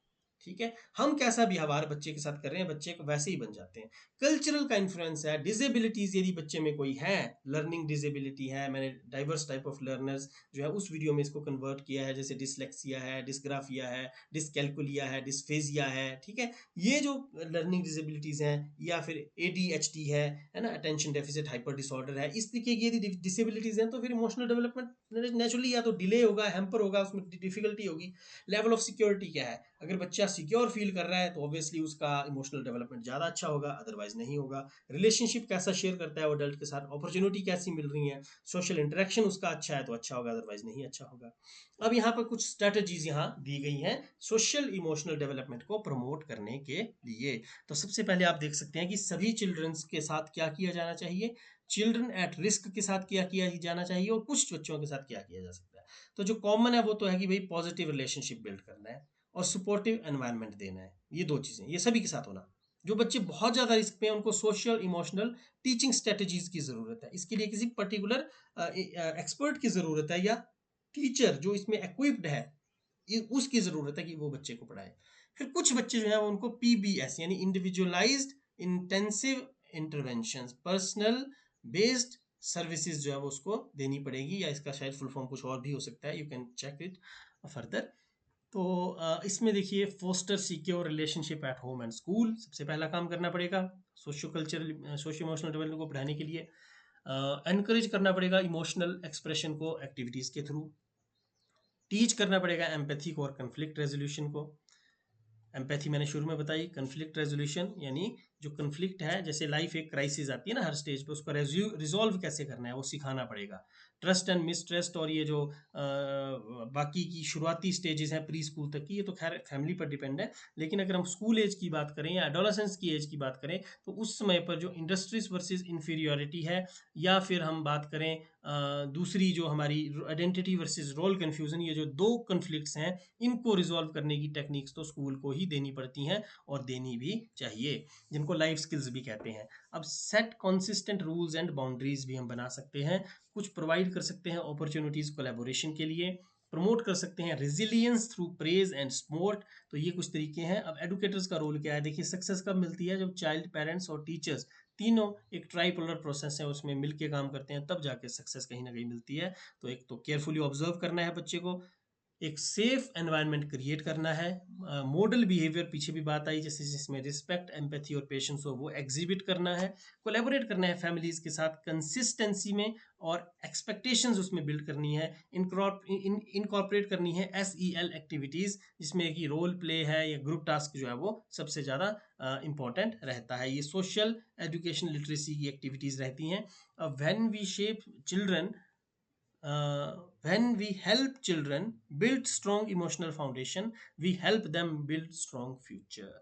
ठीक है, हम कैसा व्यवहार बच्चे के साथ कर रहे हैं, बच्चे को वैसे ही बन जाते हैं। कल्चरल का इन्फ्लुएंस है। डिसेबिलिटीज यदि बच्चे में कोई है, लर्निंग डिसेबिलिटी है, मैंने डाइवर्स टाइप ऑफ लर्नर्स जो है उस वीडियो में इसको कन्वर्ट किया है, जैसे डिसलेक्सिया है, डिस्ग्राफिया है, डिसकैलकुलिया है, डिस्फेजिया है। ठीक है, ये जो लर्निंग डिसेबिलिटीज हैं, या फिर ADHD है ना, अटेंशन डेफिसिट हाइपर डिसऑर्डर है, इस तरीके की यदि डिसेबिलिटीज हैं तो फिर इमोशनल डेवलपमेंट नेचुरली या तो डिले होगा, हैम्पर होगा, उसमें डिफिकल्टी होगी। लेवल ऑफ सिक्योरिटी क्या है, अगर बच्चा सिक्योर फील कर रहा है तो ऑब्वियसली उसका इमोशनल डेवलपमेंट ज़्यादा अच्छा होगा, अदरवाइज नहीं होगा। रिलेशनशिप कैसा शेयर करता है वो अडल्ट के साथ, अपॉर्चुनिटी कैसी मिल रही है, सोशल इंटरेक्शन उसका अच्छा है तो अच्छा होगा, अदरवाइज नहीं अच्छा होगा। अब यहाँ पर कुछ स्ट्रेटजीज यहाँ दी गई हैं सोशल इमोशनल डेवलपमेंट को प्रमोट करने के लिए। तो सबसे पहले आप देख सकते हैं कि सभी चिल्ड्रंस के साथ क्या किया जाना चाहिए, चिल्ड्रन एट रिस्क के साथ क्या किया जाना चाहिए, और कुछ बच्चों के साथ क्या किया जा सकता है। तो जो कॉमन है वो तो है कि भाई पॉजिटिव रिलेशनशिप बिल्ड करना है और सपोर्टिव एनवायरनमेंट देना है। ये दो चीज़ें, ये सभी के साथ होना। जो बच्चे बहुत ज़्यादा रिस्क पे हैं उनको सोशल इमोशनल टीचिंग स्ट्रेटजीज की ज़रूरत है, इसके लिए किसी पर्टिकुलर एक्सपर्ट की ज़रूरत है, या टीचर जो इसमें इक्विप्ड है उसकी ज़रूरत है कि वो बच्चे को पढ़ाए। फिर कुछ बच्चे जो है वो उनको PBS यानी individualised intensive intervention, personal based services जो है वो उसको देनी पड़ेगी, या इसका शायद फुल फॉर्म कुछ और भी हो सकता है, you can check it further. तो इसमें देखिए, foster secure relationship at home and school, सबसे पहला काम करना पड़ेगा socio cultural socio emotional development को बढ़ाने के लिए। एनकरेज करना पड़ेगा इमोशनल एक्सप्रेशन को एक्टिविटीज़ के थ्रू। टीच करना पड़ेगा एम्पैथी को और कन्फ्लिक्ट रेजोल्यूशन को। एम्पैथी मैंने शुरू में बताई, कन्फ्लिक्ट रेजोल्यूशन यानी जो कन्फ्लिक्ट है, जैसे लाइफ एक क्राइसिस आती है ना हर स्टेज पे, उसको रिजॉल्व कैसे करना है वो सिखाना पड़ेगा। ट्रस्ट एंड मिसट्रस्ट, और ये जो बाकी की शुरुआती स्टेजेस हैं प्री स्कूल तक की, ये तो खैर फैमिली पर डिपेंड है। लेकिन अगर हम स्कूल एज की बात करें या एडोलेसेंस की एज की बात करें, तो उस समय पर जो इंडस्ट्रीज वर्सेस इंफीरियोरिटी है, या फिर हम बात करें दूसरी जो हमारी आइडेंटिटी वर्सेस रोल कन्फ्यूजन, ये जो दो कन्फ्लिक्ट्स हैं, इनको रिजॉल्व करने की टेक्निक्स तो स्कूल को ही देनी पड़ती हैं, और देनी भी चाहिए, जिनको लाइफ स्किल्स भी कहते हैं। अब set consistent rules and boundaries भी हम बना सकते हैं, कुछ प्रोवाइड कर सकते हैं अपॉर्चुनिटीज कोलैबोरेशन के लिए, प्रमोट कर सकते हैं resilience through praise and support. तो ये कुछ तरीके हैं। अब एडुकेटर्स का रोल क्या है, देखिए सक्सेस कब मिलती है, जब चाइल्ड, पेरेंट्स और टीचर्स तीनों एक ट्राइपोलर प्रोसेस है उसमें मिलके काम करते हैं, तब जाके सक्सेस कहीं ना कहीं मिलती है। तो एक तो केयरफुली ऑब्जर्व करना है बच्चे को, एक सेफ एनवायरनमेंट क्रिएट करना है, मॉडल बिहेवियर पीछे भी बात आई, जैसे जिसमें रिस्पेक्ट, एम्पैथी और पेशेंस हो वो एग्जिबिट करना है, कोलैबोरेट करना है फैमिलीज के साथ कंसिस्टेंसी में, और एक्सपेक्टेशंस उसमें बिल्ड करनी है, इनकॉर्पोरेट करनी है SEL एक्टिविटीज़, जिसमें कि रोल प्ले है या ग्रुप टास्क जो है वो सबसे ज़्यादा इंपॉर्टेंट रहता है। ये सोशल एजुकेशन लिटरेसी की एक्टिविटीज़ रहती हैं। When V shape children when we help children build strong emotional foundation, we help them build strong future।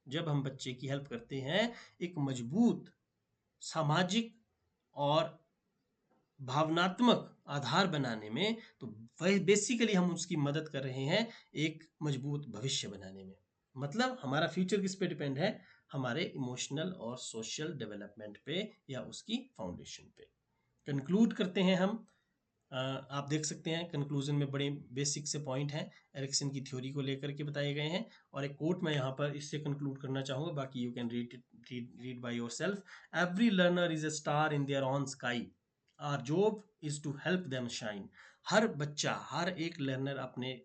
जब हम बच्चे की हेल्प करते हैं एक मजबूत सामाजिक और भावनात्मक आधार बनाने में, तो वह बेसिकली हम उसकी मदद कर रहे हैं एक मजबूत भविष्य बनाने में। मतलब हमारा फ्यूचर किस पे डिपेंड है? हमारे इमोशनल और सोशल डेवलपमेंट पे या उसकी फाउंडेशन पे। कंक्लूड करते हैं हम। आप देख सकते हैं कंक्लूजन में बड़े बेसिक से पॉइंट हैं, एरिक्सन की थ्योरी को लेकर के बताए गए हैं, और एक कोट मैं यहाँ पर इससे कंक्लूड करना चाहूँगा, बाकी you can read by yourself. Every learner is a star in there on sky, our job is to help them shine. हर बच्चा, हर एक लर्नर अपने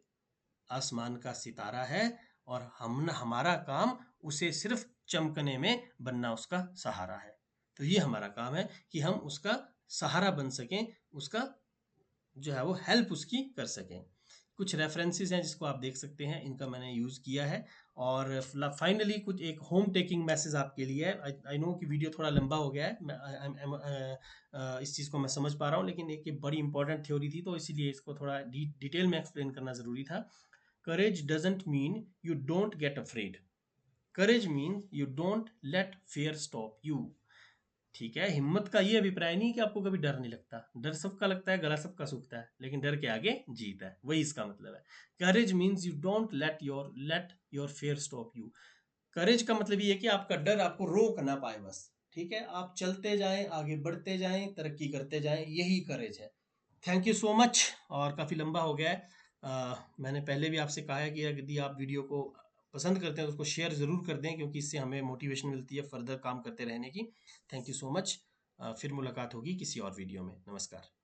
आसमान का सितारा है, और हमारा काम उसे सिर्फ चमकने में बनना उसका सहारा है। तो ये हमारा काम है कि हम उसका सहारा बन सकें, उसका जो है वो हेल्प उसकी कर सकें। कुछ रेफरेंसेस हैं जिसको आप देख सकते हैं, इनका मैंने यूज़ किया है। और फाइनली कुछ एक होम टेकिंग मैसेज आपके लिए है। आई नो कि वीडियो थोड़ा लंबा हो गया है, इस चीज़ को मैं समझ पा रहा हूँ, लेकिन एक ये बड़ी इंपॉर्टेंट थ्योरी थी तो इसीलिए इसको थोड़ा डिटेल में एक्सप्लेन करना ज़रूरी था। Courage doesn't mean you don't get afraid, courage mean you don't let fear stop you. ठीक है, हिम्मत का ये अभिप्राय नहीं कि आपको कभी डर नहीं लगता, डर सबका लगता है, गला सबका सूखता है, लेकिन डर के आगे जीत है, वही इसका मतलब है। Courage means you don't let your fear stop you. Courage का मतलब ये है कि आपका डर आपको रोक ना पाए, बस। ठीक है, आप चलते जाएं, आगे बढ़ते जाएं, तरक्की करते जाएं, यही करेज है। Thank you so much. और काफ़ी लंबा हो गया है। मैंने पहले भी आपसे कहा है कि यदि आप वीडियो को पसंद करते हैं तो उसको शेयर ज़रूर कर दें, क्योंकि इससे हमें मोटिवेशन मिलती है फर्दर काम करते रहने की। Thank you so much. फिर मुलाकात होगी किसी और वीडियो में। नमस्कार।